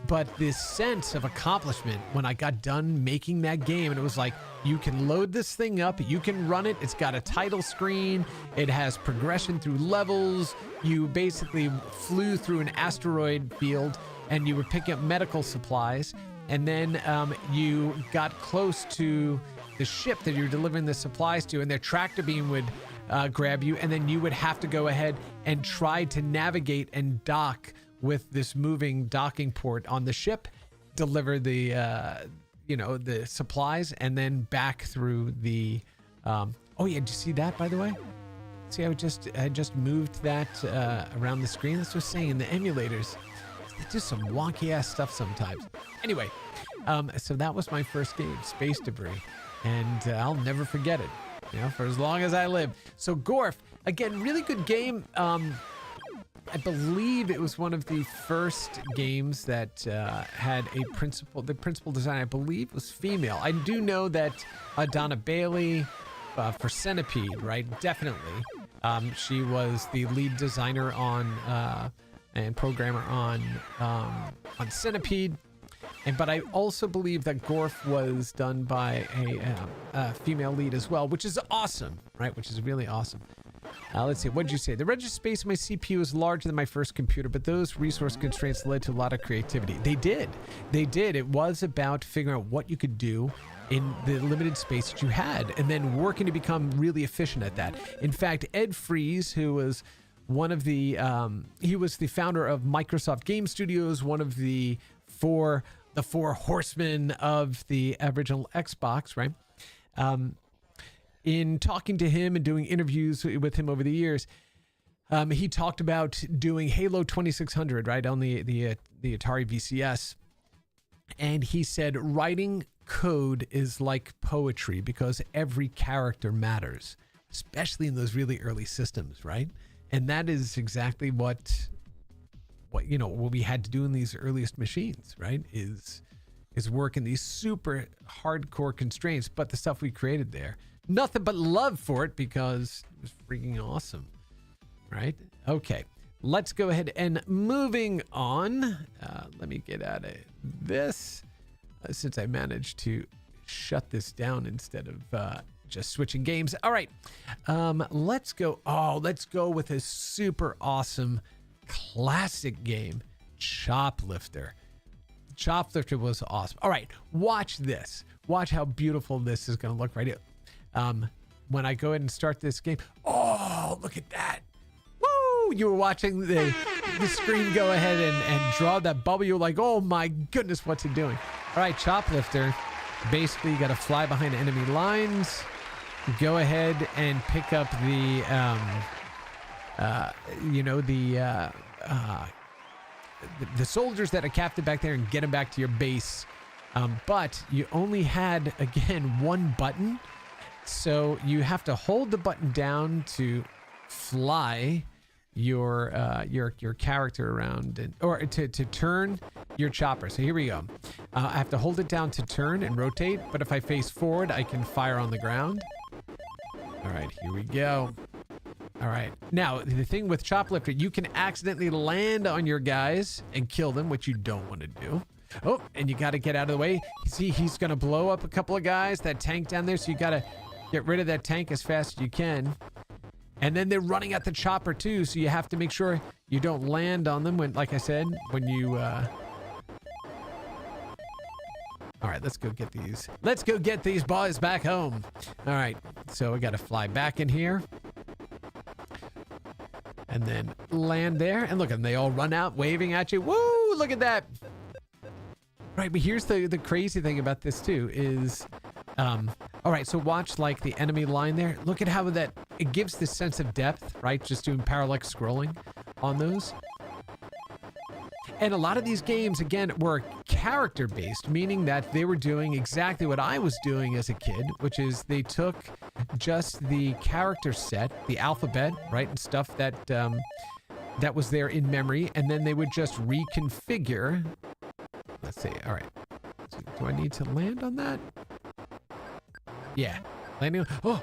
But this sense of accomplishment when I got done making that game, and it was like, you can load this thing up, you can run it, it's got a title screen, it has progression through levels, you basically flew through an asteroid field and you were picking up medical supplies, and then you got close to the ship that you're delivering the supplies to, and their tractor beam would grab you, and then you would have to go ahead and try to navigate and dock with this moving docking port on the ship, deliver the you know, the supplies, and then back through the oh yeah, did you see that, by the way? See, I just moved that around the screen. That's what I was saying, in the emulators they do some wonky ass stuff sometimes. Anyway, so that was my first game, Space Debris, and I'll never forget it, you know, for as long as I live. So Gorf, again, really good game. I believe it was one of the first games that had a the principal design, I believe, was female. I do know that Donna Bailey for Centipede, right? Definitely. She was the lead designer on and programmer on Centipede. But I also believe that Gorf was done by a female lead as well, which is awesome, right? Which is really awesome. Let's see, what did you say? The register space in my CPU is larger than my first computer, but those resource constraints led to a lot of creativity. They did. It was about figuring out what you could do in the limited space that you had, and then working to become really efficient at that. In fact, Ed Fries, who was one of the, he was the founder of Microsoft Game Studios, one of the four horsemen of the original Xbox, right? In talking to him and doing interviews with him over the years, he talked about doing Halo 2600, right, on the Atari VCS. And he said writing code is like poetry because every character matters, especially in those really early systems, right? And that is exactly what you know, what we had to do in these earliest machines, right? Is work in these super hardcore constraints, but the stuff we created there, nothing but love for it because it was freaking awesome, right? Okay, let's go ahead and moving on. Let me get out of this since I managed to shut this down instead of just switching games. All right, let's go. Oh, let's go with a super awesome classic game, Choplifter. Choplifter was awesome. All right, watch this. Watch how beautiful this is going to look right here. When I go ahead and start this game, oh, look at that. Woo! You were watching the screen go ahead and draw that bubble. You're like, oh my goodness, what's it doing? All right, Choplifter. Basically, you got to fly behind enemy lines. Go ahead and pick up the, you know, the soldiers that are captured back there and get them back to your base. But you only had, again, one button. So you have to hold the button down to fly your character around, or to turn your chopper. So here we go. I have to hold it down to turn and rotate, but if I face forward, I can fire on the ground. All right, here we go. All right. Now, the thing with Choplifter, you can accidentally land on your guys and kill them, which you don't want to do. Oh, and you got to get out of the way. See, he's going to blow up a couple of guys, that tank down there, so you got to get rid of that tank as fast as you can. And then they're running at the chopper too, so you have to make sure you don't land on them when, like I said, when you, all right, let's go get these. Let's go get these boys back home. All right, so we got to fly back in here. And then land there. And look, and they all run out waving at you. Woo, look at that. Right, but here's the crazy thing about this too is, all right, so watch like the enemy line there. Look at how that, it gives this sense of depth, right? Just doing parallax scrolling on those. And a lot of these games, again, were character-based, meaning that they were doing exactly what I was doing as a kid, which is they took just the character set, the alphabet, right, and stuff that that was there in memory, and then they would just reconfigure. Let's see. All right. So do I need to land on that? Yeah. Landing. Oh!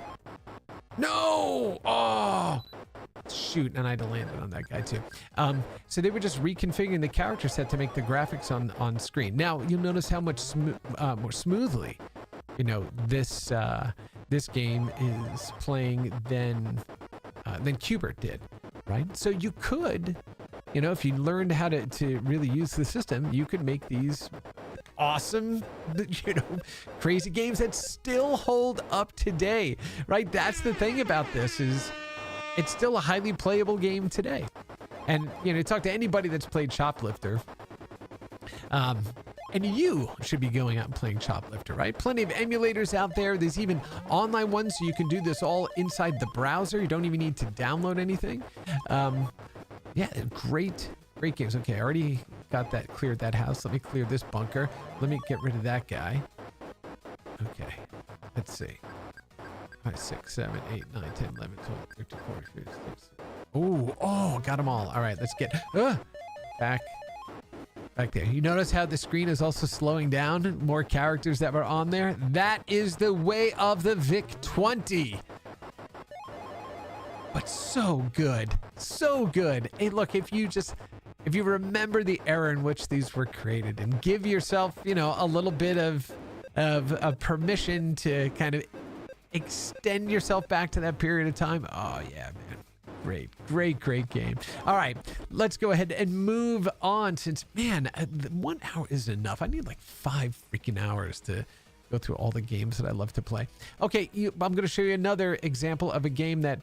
No! Oh! Shoot, and I had to land it on that guy too. So they were just reconfiguring the character set to make the graphics on screen. Now you'll notice how much more smoothly, you know, this game is playing than Qbert did, right? So you could, you know, if you learned how to really use the system, you could make these awesome, you know, crazy games that still hold up today, right? That's the thing about this is, it's still a highly playable game today. And, you know, talk to anybody that's played Shoplifter. And you should be going out and playing Shoplifter, right? Plenty of emulators out there. There's even online ones, so you can do this all inside the browser. You don't even need to download anything. Yeah, great games. Okay, I already got that, cleared that house. Let me clear this bunker. Let me get rid of that guy. Okay, let's see. 5, 6, 7, 8, 9, 10, 11, 12, 13, 14, 15, 16. Oh, got them all. All right, let's get back there. You notice how the screen is also slowing down? More characters that were on there. That is the way of the VIC-20. But so good. So good. Hey, look, if you remember the era in which these were created and give yourself, you know, a little bit of permission to kind of extend yourself back to that period of time. Oh yeah, man. Great game. All right, let's go ahead and move on since, man, 1 hour isn't enough. I need like 5 freaking hours to go through all the games that I love to play. Okay, I'm going to show you another example of a game that,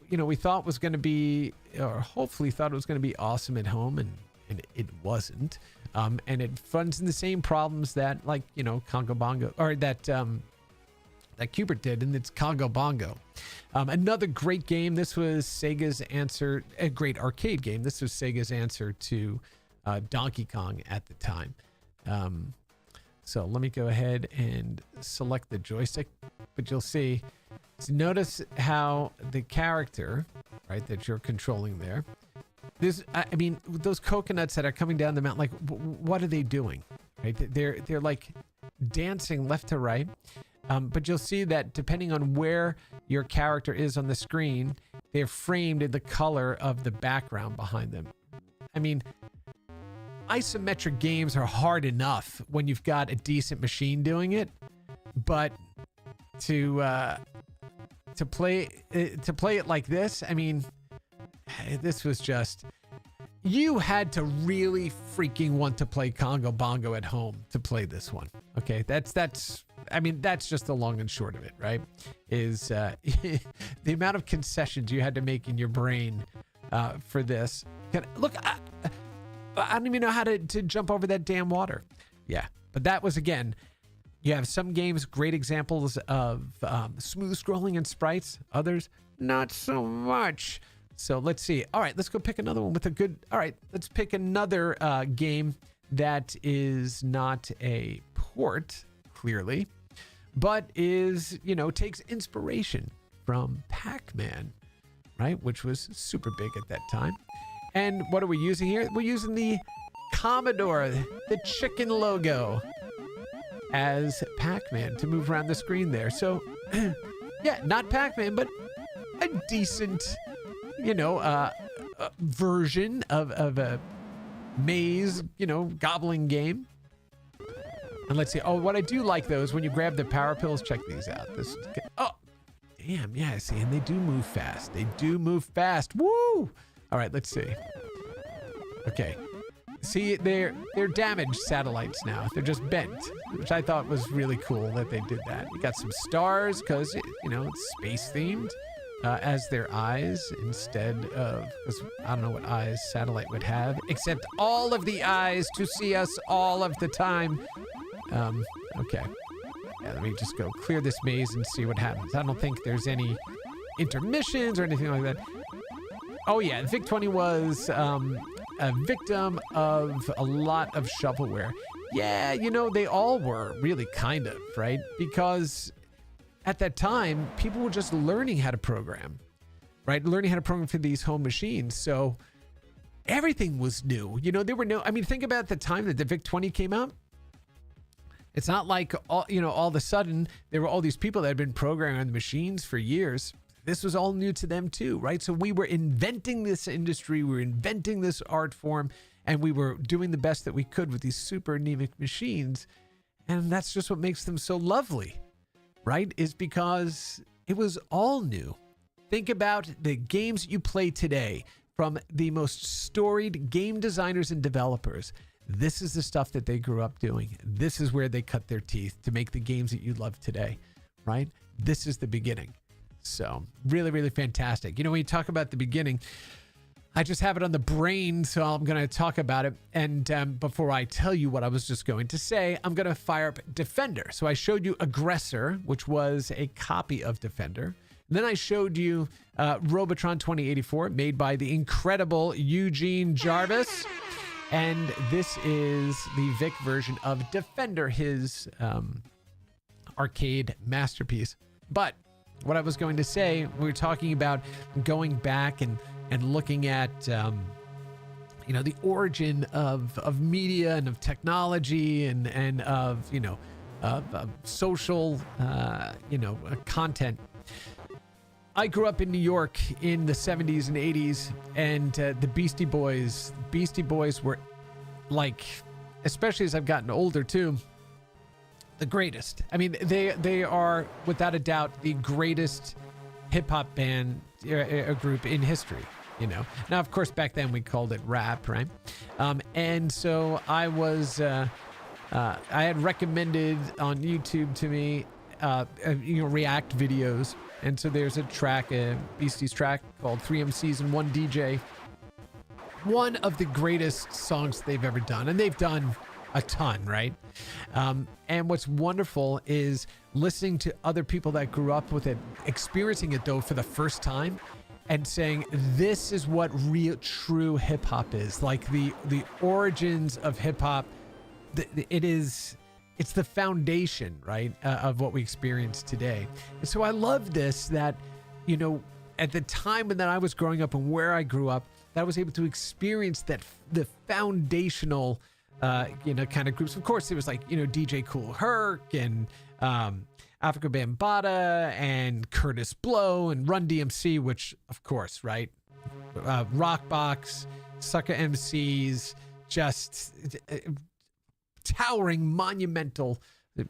you know, we thought was going to be, or hopefully thought it was going to be awesome at home, and it wasn't. And it runs in the same problems that, like, you know, Congo Bongo, or that Qbert did, and it's Congo Bongo. Another great game. This was Sega's answer, a great arcade game. This was Sega's answer to Donkey Kong at the time. So let me go ahead and select the joystick, but you'll see, so notice how the character, right, that you're controlling there, this, I mean, those coconuts that are coming down the mountain, like, what are they doing? Right? They're like dancing left to right. But you'll see that depending on where your character is on the screen, they're framed in the color of the background behind them. I mean, isometric games are hard enough when you've got a decent machine doing it, but to play it like this, I mean, this was just, you had to really freaking want to play Congo Bongo at home to play this one. Okay, that's I mean, that's just the long and short of it, right? Is the amount of concessions you had to make in your brain for this. Look, I don't even know how to jump over that damn water. Yeah, but that was, again, you have some games, great examples of smooth scrolling and sprites. Others, not so much. So let's see. All right, let's go pick another one with a good... All right, let's pick another game that is not a port, clearly, but is, you know, takes inspiration from Pac-Man, right? Which was super big at that time. And what are we using here? We're using the Commodore, the chicken logo, as Pac-Man to move around the screen there. So, yeah, not Pac-Man, but a decent, you know, version of a maze, you know, gobbling game. And let's see. Oh, what I do like though is when you grab the power pills, check these out. This is good. Oh, Damn, yeah, see, and they do move fast. They do move fast. Woo! All right, let's see. Okay. See, they're damaged satellites now. They're just bent, which I thought was really cool that they did that. You got some stars because, you know, it's space themed as their eyes instead of, I don't know what eyes satellite would have, except all of the eyes to see us all of the time. Okay. Yeah, let me just go clear this maze and see what happens. I don't think there's any intermissions or anything like that. Oh yeah, VIC-20 was a victim of a lot of shovelware. Yeah, you know, they all were really kind of, right? Because at that time, people were just learning how to program, right? Learning how to program for these home machines. So everything was new. You know, there were no, I mean, think about the time that the VIC-20 came out. It's not like, all of a sudden there were all these people that had been programming on the machines for years. This was all new to them too, right? So we were inventing this industry, we were inventing this art form, and we were doing the best that we could with these super anemic machines. And that's just what makes them so lovely, right? Is because it was all new. Think about the games you play today from the most storied game designers and developers. This is the stuff that they grew up doing. This is where they cut their teeth to make the games that you love today, right? This is the beginning. So really, really fantastic. You know, when you talk about the beginning, I just have it on the brain, so I'm going to talk about it. And before I tell you what I was just going to say, I'm going to fire up Defender. So I showed you Aggressor, which was a copy of Defender. And then I showed you Robotron 2084, made by the incredible Eugene Jarvis. And this is the VIC version of Defender, his arcade masterpiece. But what I was going to say, we were talking about going back and looking at, the origin of media and of technology and of social, content. I grew up in New York in the 70s and 80s, and the Beastie Boys were like, especially as I've gotten older too, the greatest. I mean, they are without a doubt the greatest hip hop band group in history. You know, now of course back then we called it rap, right? And so I was, I had recommended on YouTube to me, React videos. And so there's a track, a Beasties track called 3MCs and 1 DJ. One of the greatest songs they've ever done. And they've done a ton, right? And what's wonderful is listening to other people that grew up with it, experiencing it though for the first time, and saying, this is what real, true hip hop is. Like the origins of hip hop, it's the foundation, right, of what we experience today. And so I love this, that, you know, at the time when I was growing up and where I grew up, that I was able to experience the foundational, kind of groups. Of course, it was like, DJ Kool Herc and Africa Bambaataa and Curtis Blow and Run DMC, which, of course, right, Rockbox, Sucker MCs, just towering, monumental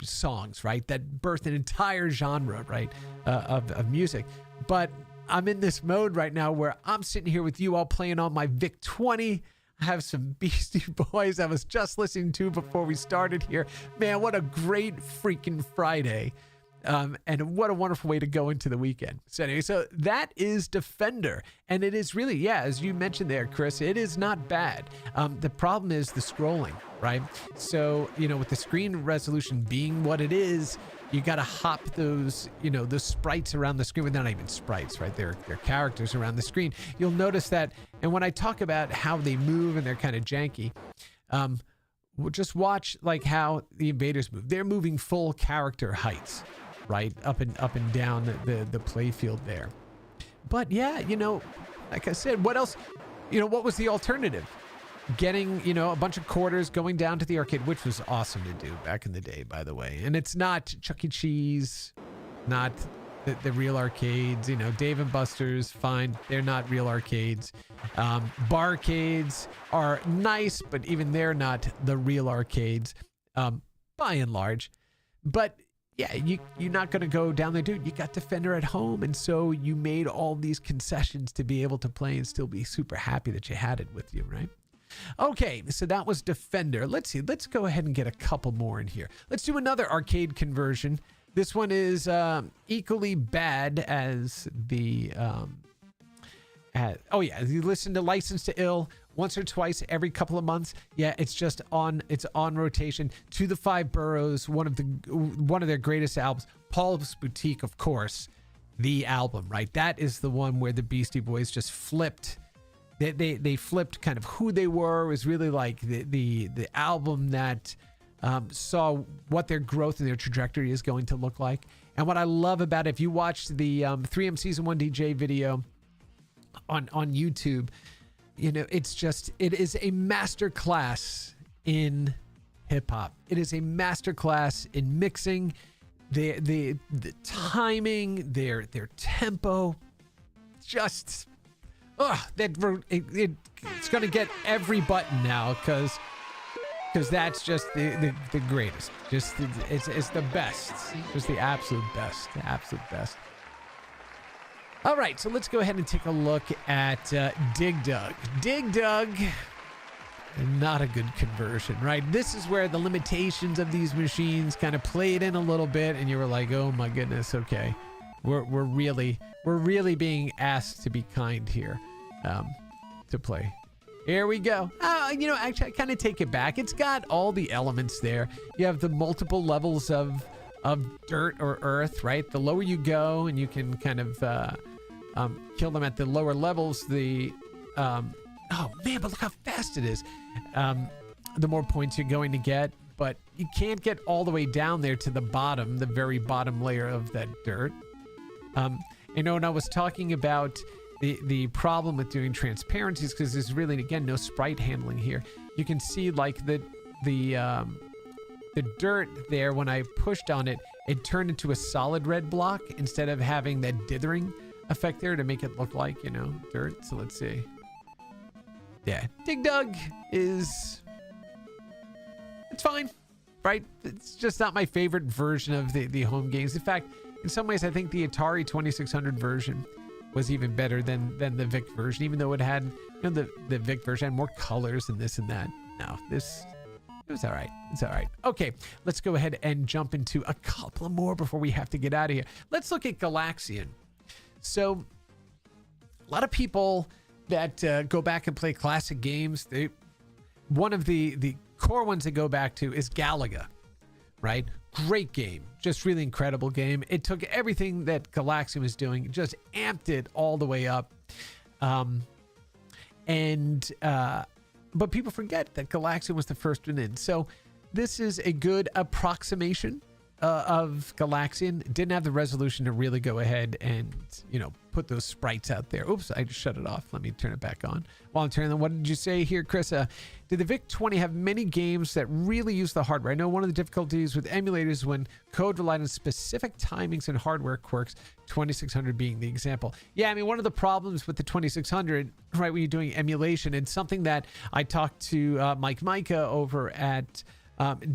songs, right, that birthed an entire genre, right, of music. But I'm in this mode right now where I'm sitting here with you all playing on my VIC-20. I have some Beastie Boys I was just listening to before we started here. Man, what a great freaking Friday. And what a wonderful way to go into the weekend. So anyway, so that is Defender. And it is really, yeah, as you mentioned there, Chris, it is not bad. The problem is the scrolling, right? So, with the screen resolution being what it is, you got to hop those, those sprites around the screen. Well, they're not even sprites, right? They're characters around the screen. You'll notice that. And when I talk about how they move and they're kind of janky, we'll just watch like how the invaders move. They're moving full character heights, right? Up and down the play field there. But yeah, like I said, what else, what was the alternative? Getting, a bunch of quarters, going down to the arcade, which was awesome to do back in the day, by the way. And it's not Chuck E. Cheese, not the real arcades, Dave and Buster's, fine. They're not real arcades. Barcades are nice, but even they're not the real arcades, by and large. But yeah, you're not going to go down there, dude. You got Defender at home. And so you made all these concessions to be able to play and still be super happy that you had it with you, right? Okay, so that was Defender. Let's see. Let's go ahead and get a couple more in here. Let's do another arcade conversion. This one is equally bad as the... oh yeah, you listen to License to Ill once or twice every couple of months. Yeah, it's on rotation. To the Five Boroughs, one of their greatest albums. Paul's Boutique, of course, the album, right? That is the one where the Beastie Boys just flipped. They flipped kind of who they were. It was really like the album that saw what their growth and their trajectory is going to look like. And what I love about it, if you watched the 3M Season 1 DJ video on YouTube, you know, it is a master class in hip hop. It is a master class in mixing, the timing, their tempo. Just it's gonna get every button now because that's just the greatest. Just it's the best. Just the absolute best. The absolute best. All right, so let's go ahead and take a look at Dig Dug. Dig Dug, not a good conversion, right? This is where the limitations of these machines kind of played in a little bit, and you were like, "Oh my goodness, okay, we're really being asked to be kind here, to play." Here we go. You know, actually, I kind of take it back. It's got all the elements there. You have the multiple levels of dirt or earth, right? The lower you go, and you can kind of kill them at the lower levels, oh man, but look how fast it is. The more points you're going to get, but you can't get all the way down there to the bottom, the very bottom layer of that dirt. You know, when I was talking about the problem with doing transparencies, because there's really, again, no sprite handling here. You can see like the dirt there, when I pushed on it, it turned into a solid red block instead of having that dithering effect there to make it look like, you know, dirt. So let's see. Yeah, Dig Dug it's fine, right? It's just not my favorite version of the home games. In fact, in some ways, I think the Atari 2600 version was even better than the VIC version, even though it had, you know, the VIC version had more colors and this and that. No, it was all right. It's all right. Okay, let's go ahead and jump into a couple more before we have to get out of here. Let's look at Galaxian. So, a lot of people that go back and play classic games, one of the core ones they go back to is Galaga, right? Great game, just really incredible game. It took everything that Galaxian was doing, just amped it all the way up. But people forget that Galaxian was the first one in. So this is a good approximation of Galaxian. Didn't have the resolution to really go ahead and, you know, put those sprites out there. Oops, I just shut it off. Let me turn it back on. While I'm turning them, what did you say here, Chris? Did the VIC-20 have many games that really use the hardware? I know one of the difficulties with emulators when code relied on specific timings and hardware quirks, 2600 being the example. Yeah, I mean, one of the problems with the 2600, right, when you're doing emulation, and something that I talked to Mike Micah over at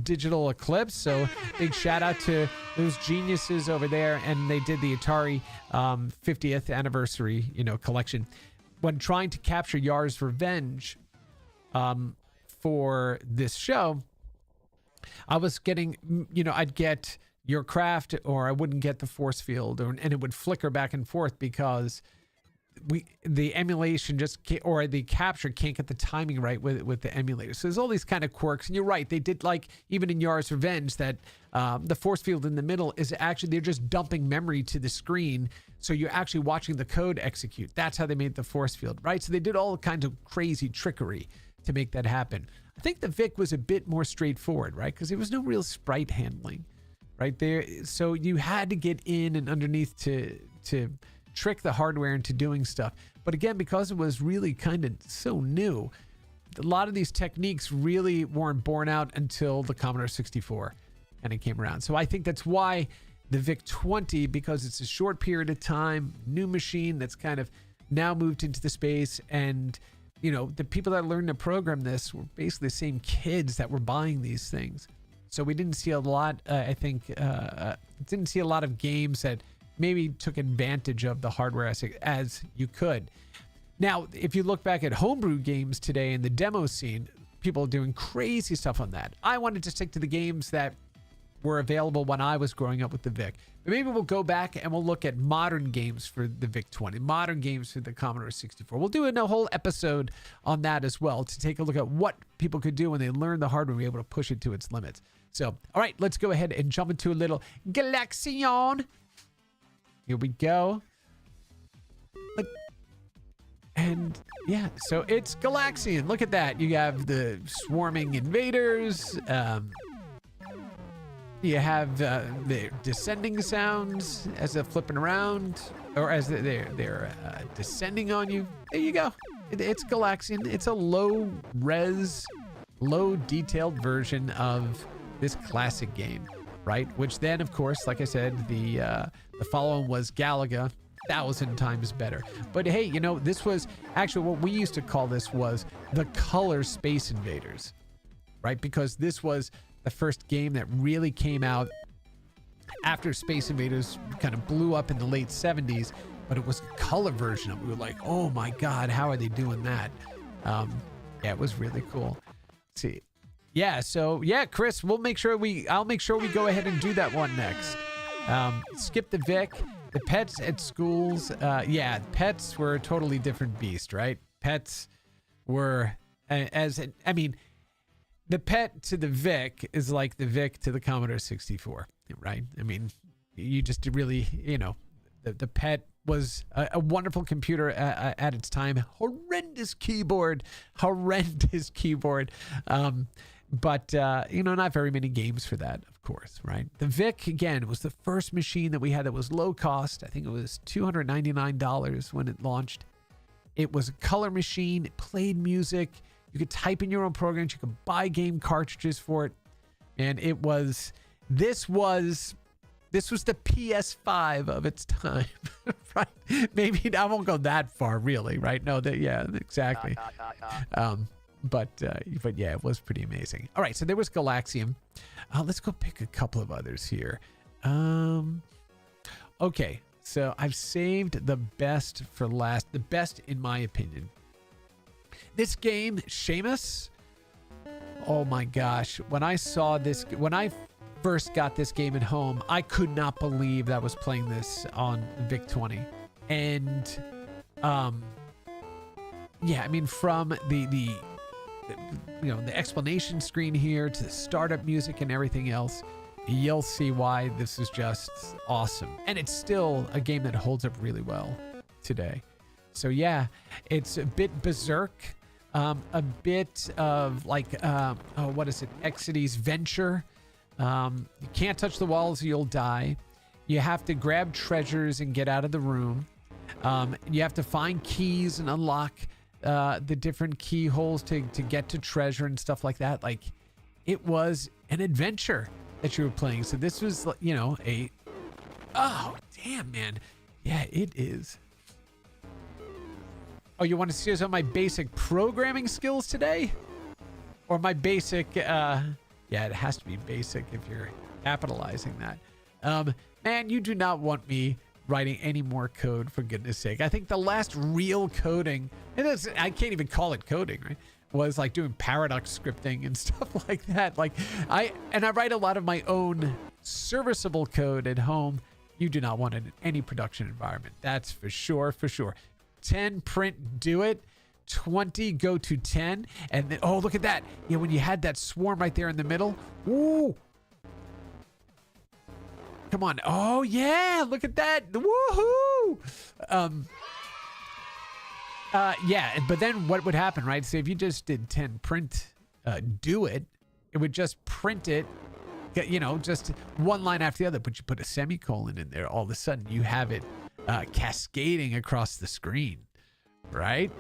Digital Eclipse, so big shout out to those geniuses over there, and they did the Atari 50th anniversary, you know, collection. When trying to capture Yar's Revenge for this show, I was getting, you know, I'd get your craft, or I wouldn't get the force field, and it would flicker back and forth because the emulation or the capture can't get the timing right with the emulator. So there's all these kind of quirks, and you're right, they did, like even in Yar's Revenge, that the force field in the middle is actually, they're just dumping memory to the screen, so you're actually watching the code execute. That's how they made the force field, right? So they did all kinds of crazy trickery to make that happen. I think the VIC was a bit more straightforward, right? Because there was no real sprite handling right there, so you had to get in and underneath to trick the hardware into doing stuff. But again, because it was really kind of so new, a lot of these techniques really weren't born out until the Commodore 64 and it came around. So I think that's why the VIC-20, because it's a short period of time, new machine that's kind of now moved into the space, and you know, the people that learned to program this were basically the same kids that were buying these things. So we didn't see a lot, I think, didn't see a lot of games that maybe took advantage of the hardware as you could. Now, if you look back at homebrew games today in the demo scene, people are doing crazy stuff on that. I wanted to stick to the games that were available when I was growing up with the VIC. But maybe we'll go back and we'll look at modern games for the VIC-20, modern games for the Commodore 64. We'll do a whole episode on that as well to take a look at what people could do when they learn the hardware and be able to push it to its limits. So, all right, let's go ahead and jump into a little Galaxion. Here we go. And yeah, so it's Galaxian. Look at that. You have the swarming invaders. You have the descending sounds as they're flipping around, or as they're descending on you. There you go. It's Galaxian. It's a low-res, low-detailed version of this classic game, right? Which then, of course, like I said, the follow-on was Galaga, 1,000 times better. But hey, you know, this was actually what we used to call this was the color Space Invaders, right? Because this was the first game that really came out after Space Invaders kind of blew up in the late 70s, but it was a color version of it. We were like, oh my God, how are they doing that? Yeah, it was really cool. Let's see. Yeah, so yeah, Chris, I'll make sure we go ahead and do that one next. Skip the VIC. The pets at schools, yeah, pets were a totally different beast, right? Pets were, I mean, the pet to the VIC is like the VIC to the Commodore 64, right? I mean, you just really, you know, the pet was a wonderful computer at its time. Horrendous keyboard. But, you know, not very many games for that, of course, right? The VIC, again, was the first machine that we had that was low cost. I think it was $299 when it launched. It was a color machine. It played music. You could type in your own programs. You could buy game cartridges for it. And this was the PS5 of its time, right? Maybe I won't go that far, really, right? No, yeah, exactly. But yeah, it was pretty amazing. All right, so there was Galaxium. Let's go pick a couple of others here. Okay, so I've saved the best for last. The best, in my opinion. This game, Seamus. Oh my gosh, when I first got this game at home, I could not believe that I was playing this on VIC-20. And yeah, I mean, from the you know, the explanation screen here to the startup music and everything else, you'll see why this is just awesome. And it's still a game that holds up really well today. So yeah, it's a bit berserk, a bit of like, what is it? Exidy's Venture. You can't touch the walls or you'll die. You have to grab treasures and get out of the room. You have to find keys and unlock the different keyholes to get to treasure and stuff like that. Like, it was an adventure that you were playing. So this was, you know, oh damn, man. Yeah, it is. Oh, you want to see some of my basic programming skills today? Or my basic, yeah, it has to be basic if you're capitalizing that. Man, you do not want me writing any more code, for goodness sake. I think the last real coding, I can't even call it coding, right? Was like doing paradox scripting and stuff like that. Like I write a lot of my own serviceable code at home. You do not want it in any production environment. That's for sure, for sure. 10 print, do it. 20, go to 10. And then, oh, look at that. You know, when you had that swarm right there in the middle. Ooh. Come on. Oh, yeah. Look at that. Woohoo. Yeah. But then what would happen, right? So if you just did 10 print, do it, it would just print it, you know, just one line after the other. But you put a semicolon in there, all of a sudden you have it cascading across the screen, right?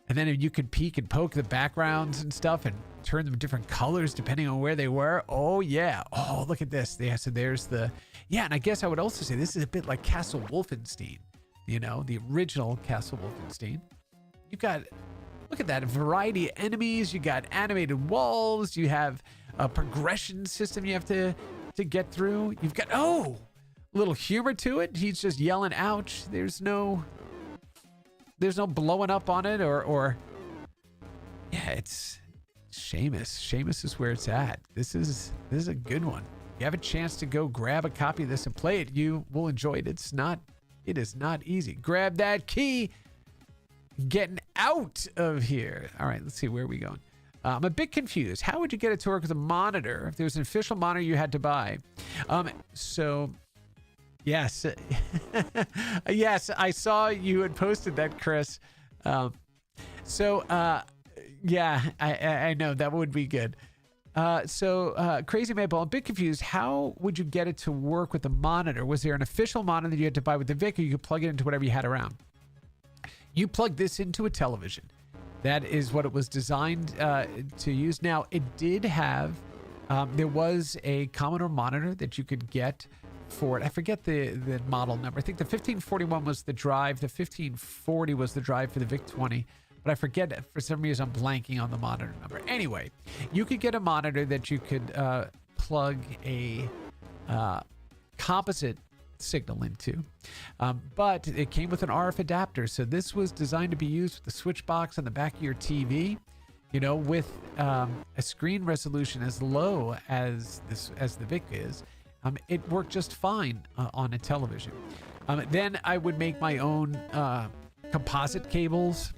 And then you could peek and poke the backgrounds and stuff and turn them different colors depending on where they were. Oh, yeah. Oh, look at this. Yeah, so there's the... Yeah, and I guess I would also say this is a bit like Castle Wolfenstein, you know, the original Castle Wolfenstein. You've got... Look at that. A variety of enemies. You got animated walls. You have a progression system you have to get through. You've got, a little humor to it. He's just yelling, ouch. There's no blowing up on it or yeah, it's Seamus. Seamus is where it's at. This is a good one. If you have a chance to go grab a copy of this and play it, you will enjoy it. It is not easy. Grab that key. Getting out of here. All right, let's see, where are we going? I'm a bit confused. How would you get it to work with a monitor if there's an official monitor you had to buy? So yes. Yes, I saw you had posted that, Chris. Yeah, I know that would be good. Crazy Maple, I'm a bit confused. How would you get it to work with the monitor? Was there an official monitor you had to buy with the VIC, or you could plug it into whatever you had around? You plug this into a television. That is what it was designed to use. Now, it did have, there was a Commodore monitor that you could get for it. I forget the model number. I think the 1541 was the drive. The 1540 was the drive for the VIC-20. But I forget, for some reason, I'm blanking on the monitor number. Anyway, you could get a monitor that you could plug a composite signal into. But it came with an RF adapter. So this was designed to be used with the switch box on the back of your TV, with a screen resolution as low as the VIC is. It worked just fine on a television. Then I would make my own composite cables.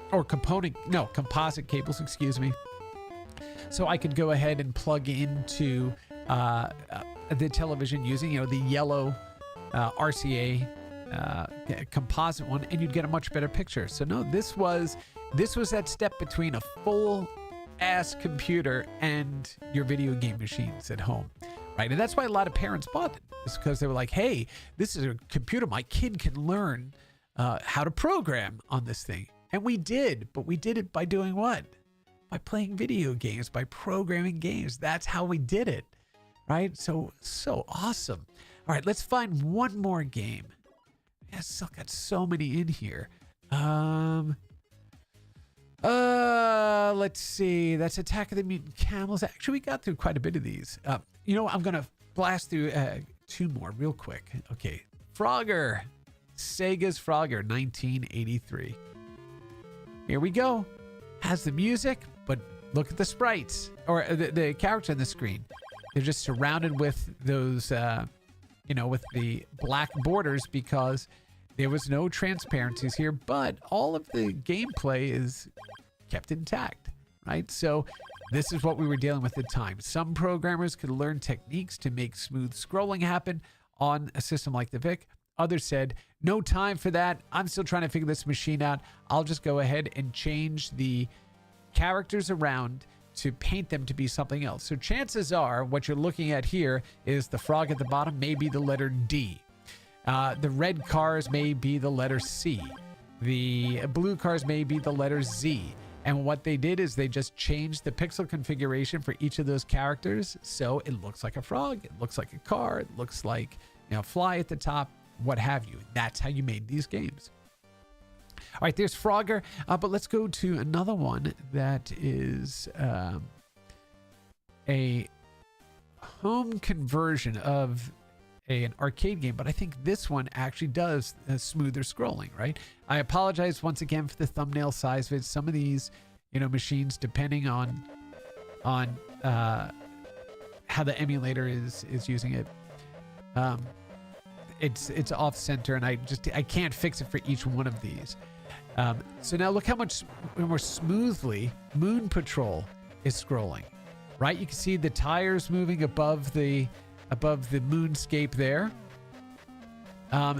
Composite cables, excuse me. So I could go ahead and plug into the television using, the yellow RCA composite one, and you'd get a much better picture. So no, this was that step between a full ass computer and your video game machines at home, right? And that's why a lot of parents bought it. It's because they were like, hey, this is a computer my kid can learn how to program on this thing. And we did, but we did it by doing what? By playing video games, by programming games. That's how we did it, right? So awesome. All right, let's find one more game. Yeah, still got so many in here. Let's see. That's Attack of the Mutant Camels. Actually, we got through quite a bit of these. I'm going to blast through two more real quick. Okay, Frogger. Sega's Frogger, 1983. Here we go. Has the music, but look at the sprites or the character on the screen. They're just surrounded with those, with the black borders because there was no transparencies here, but all of the gameplay is kept intact, right? So this is what we were dealing with at the time. Some programmers could learn techniques to make smooth scrolling happen on a system like the VIC. Others said, no time for that. I'm still trying to figure this machine out. I'll just go ahead and change the characters around to paint them to be something else. So chances are what you're looking at here is the frog at the bottom may be the letter D. The red cars may be the letter C. The blue cars may be the letter Z. And what they did is they just changed the pixel configuration for each of those characters. So it looks like a frog. It looks like a car. It looks like, fly at the top. What have you. That's how you made these games. All right, there's Frogger, but let's go to another one that is a home conversion of an arcade game, but I think this one actually does smoother scrolling, right? I apologize once again for the thumbnail size of it. Some of these, machines, depending on how the emulator is using it, it's off center, and I can't fix it for each one of these. So now look how much more smoothly Moon Patrol is scrolling, right? You can see the tires moving above the moonscape there.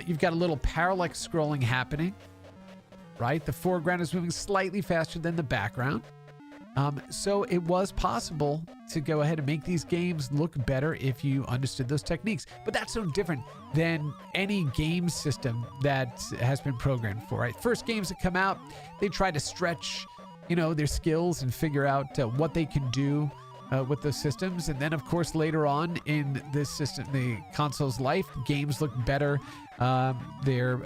You've got a little parallax scrolling happening, right? The foreground is moving slightly faster than the background. So it was possible to go ahead and make these games look better if you understood those techniques. But that's no different than any game system that has been programmed for, right? First games that come out, they try to stretch, their skills and figure out what they can do with those systems. And then, of course, later on in this system, the console's life, games look better. They're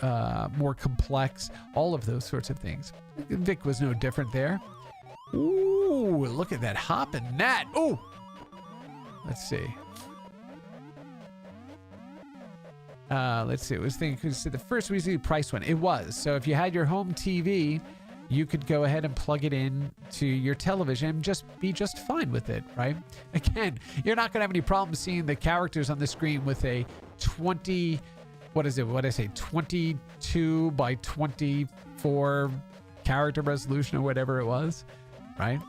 more complex, all of those sorts of things. VIC was no different there. Ooh, look at that hopping that. Ooh, Let's see. Let's see. It was the first reasonably priced one. It was. So if you had your home TV, you could go ahead and plug it in to your television and just be just fine with it, right? Again, you're not going to have any problem seeing the characters on the screen with a 22 by 24 character resolution or whatever it was, right?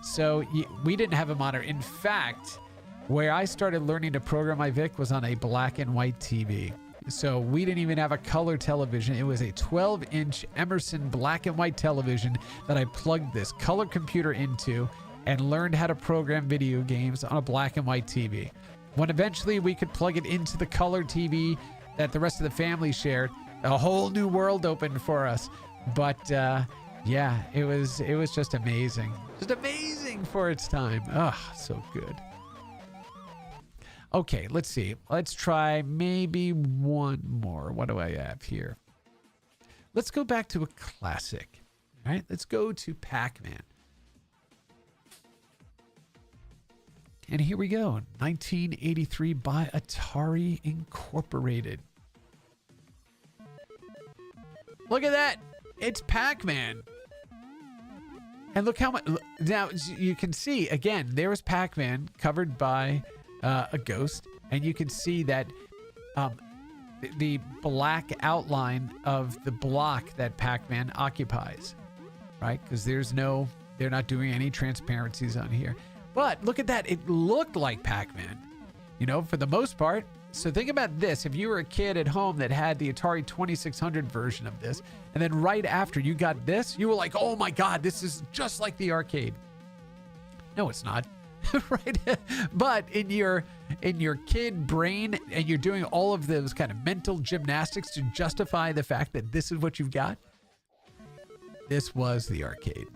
So we didn't have a monitor. In fact, where I started learning to program my VIC was on a black and white TV. So we didn't even have a color television. It was a 12-inch Emerson black and white television that I plugged this color computer into and learned how to program video games on a black and white TV. When eventually we could plug it into the color TV that the rest of the family shared, a whole new world opened for us. But yeah, it was just amazing. Just amazing for its time. Oh, so good. Okay, let's see. Let's try maybe one more. What do I have here? Let's go back to a classic. All right, let's go to Pac-Man. And here we go. 1983 by Atari Incorporated. Look at that. It's Pac-Man. And look how much. Now, you can see, again, there was Pac-Man covered by a ghost, and you can see that the black outline of the block that Pac-Man occupies, right? Because they're not doing any transparencies on here. But look at that. It looked like Pac-Man, for the most part. So think about this. If you were a kid at home that had the Atari 2600 version of this, and then right after you got this, you were like, oh my God, this is just like the arcade. No, it's not. Right? But in your kid brain, and you're doing all of those kind of mental gymnastics to justify the fact that this is what you've got. This was the arcade.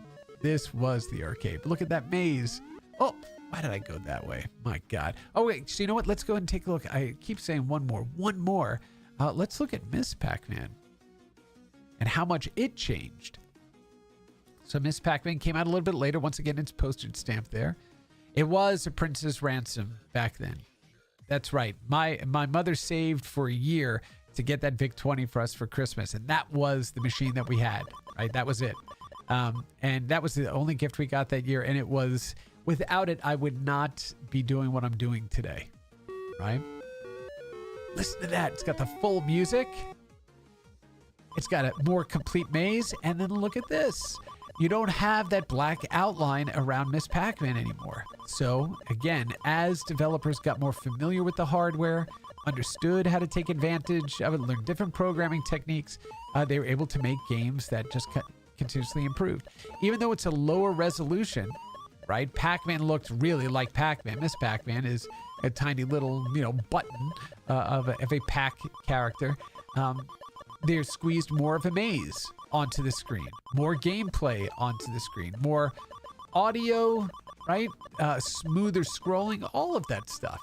This was the arcade. But look at that maze. Oh, why did I go that way? My God. Oh, wait. So you know what? Let's go ahead and take a look. I keep saying one more. Let's look at Miss Pac-Man and how much it changed. So Miss Pac-Man came out a little bit later. Once again, it's postage stamp there. It was a Prince's Ransom back then. That's right. My mother saved for a year to get that VIC-20 for us for Christmas, and that was the machine that we had, right? That was it. And that was the only gift we got that year, and it was, without it, I would not be doing what I'm doing today, right? Listen to that. It's got the full music. It's got a more complete maze, and then look at this. You don't have that black outline around Miss Pac-Man anymore. So again, as developers got more familiar with the hardware, understood how to take advantage of it, learned different programming techniques, they were able to make games that just continuously improved. Even though it's a lower resolution, right? Pac-Man looked really like Pac-Man. Miss Pac-Man is a tiny little, button of a Pac character. They're squeezed more of a maze onto the screen, more gameplay onto the screen, more audio, right? Smoother scrolling, all of that stuff,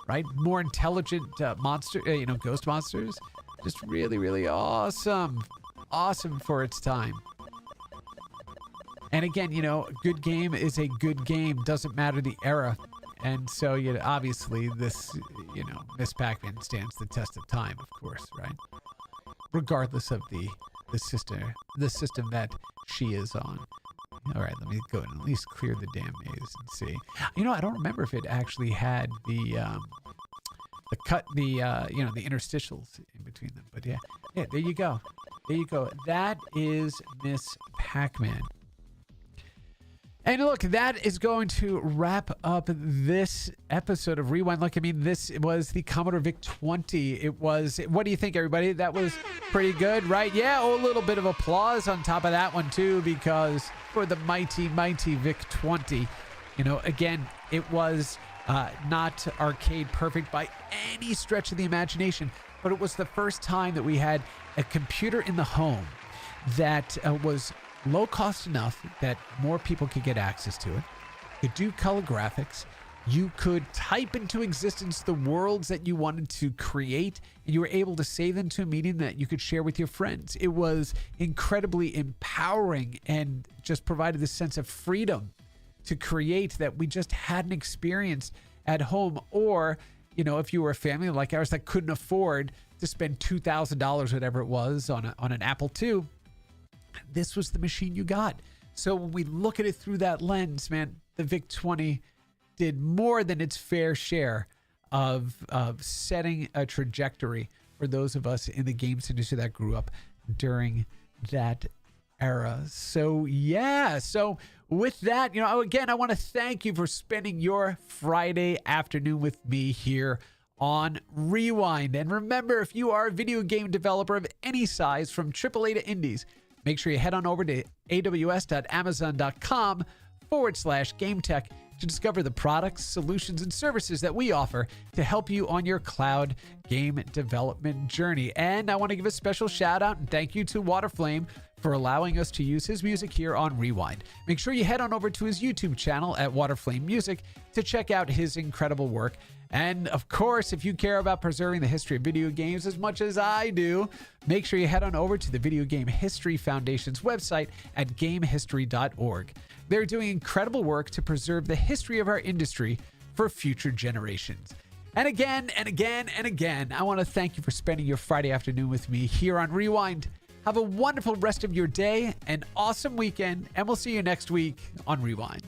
right? More intelligent ghost monsters. Just really, really awesome. Awesome for its time. And again, a good game is a good game. Doesn't matter the era. And so, obviously this, Miss Pac-Man stands the test of time, of course, right? Regardless of the system that she is on. All right, let me go and at least clear the damn maze and see. I don't remember if it actually had the interstitials in between them. But yeah, there you go. That is Miss Pac-Man. And look, that is going to wrap up this episode of Rewind. Look, this was the Commodore VIC-20. It was, what do you think, everybody? That was pretty good, right? Yeah, a little bit of applause on top of that one, too, because for the mighty, mighty VIC-20, again, it was not arcade perfect by any stretch of the imagination, but it was the first time that we had a computer in the home that was low cost enough that more people could get access to it, could do color graphics, you could type into existence the worlds that you wanted to create, and you were able to save them to a medium that you could share with your friends. It was incredibly empowering and just provided this sense of freedom to create that we just hadn't experienced at home, or, you know, if you were a family like ours that couldn't afford to spend $2,000, whatever it was, on an Apple II, this was the machine you got. So when we look at it through that lens, man, the VIC-20 did more than its fair share of setting a trajectory for those of us in the games industry that grew up during that era. So yeah, so with that, you know, again, I want to thank you for spending your Friday afternoon with me here on Rewind. And remember, if you are a video game developer of any size, from AAA to indies, make sure you head on over to aws.amazon.com/GameTech to discover the products, solutions, and services that we offer to help you on your cloud game development journey. And I want to give a special shout out and thank you to Waterflame for allowing us to use his music here on Rewind. Make sure you head on over to his YouTube channel at Waterflame Music to check out his incredible work. And of course, if you care about preserving the history of video games as much as I do, make sure you head on over to the Video Game History Foundation's website at gamehistory.org. They're doing incredible work to preserve the history of our industry for future generations. And again, I want to thank you for spending your Friday afternoon with me here on Rewind. Have a wonderful rest of your day, an awesome weekend, and we'll see you next week on Rewind.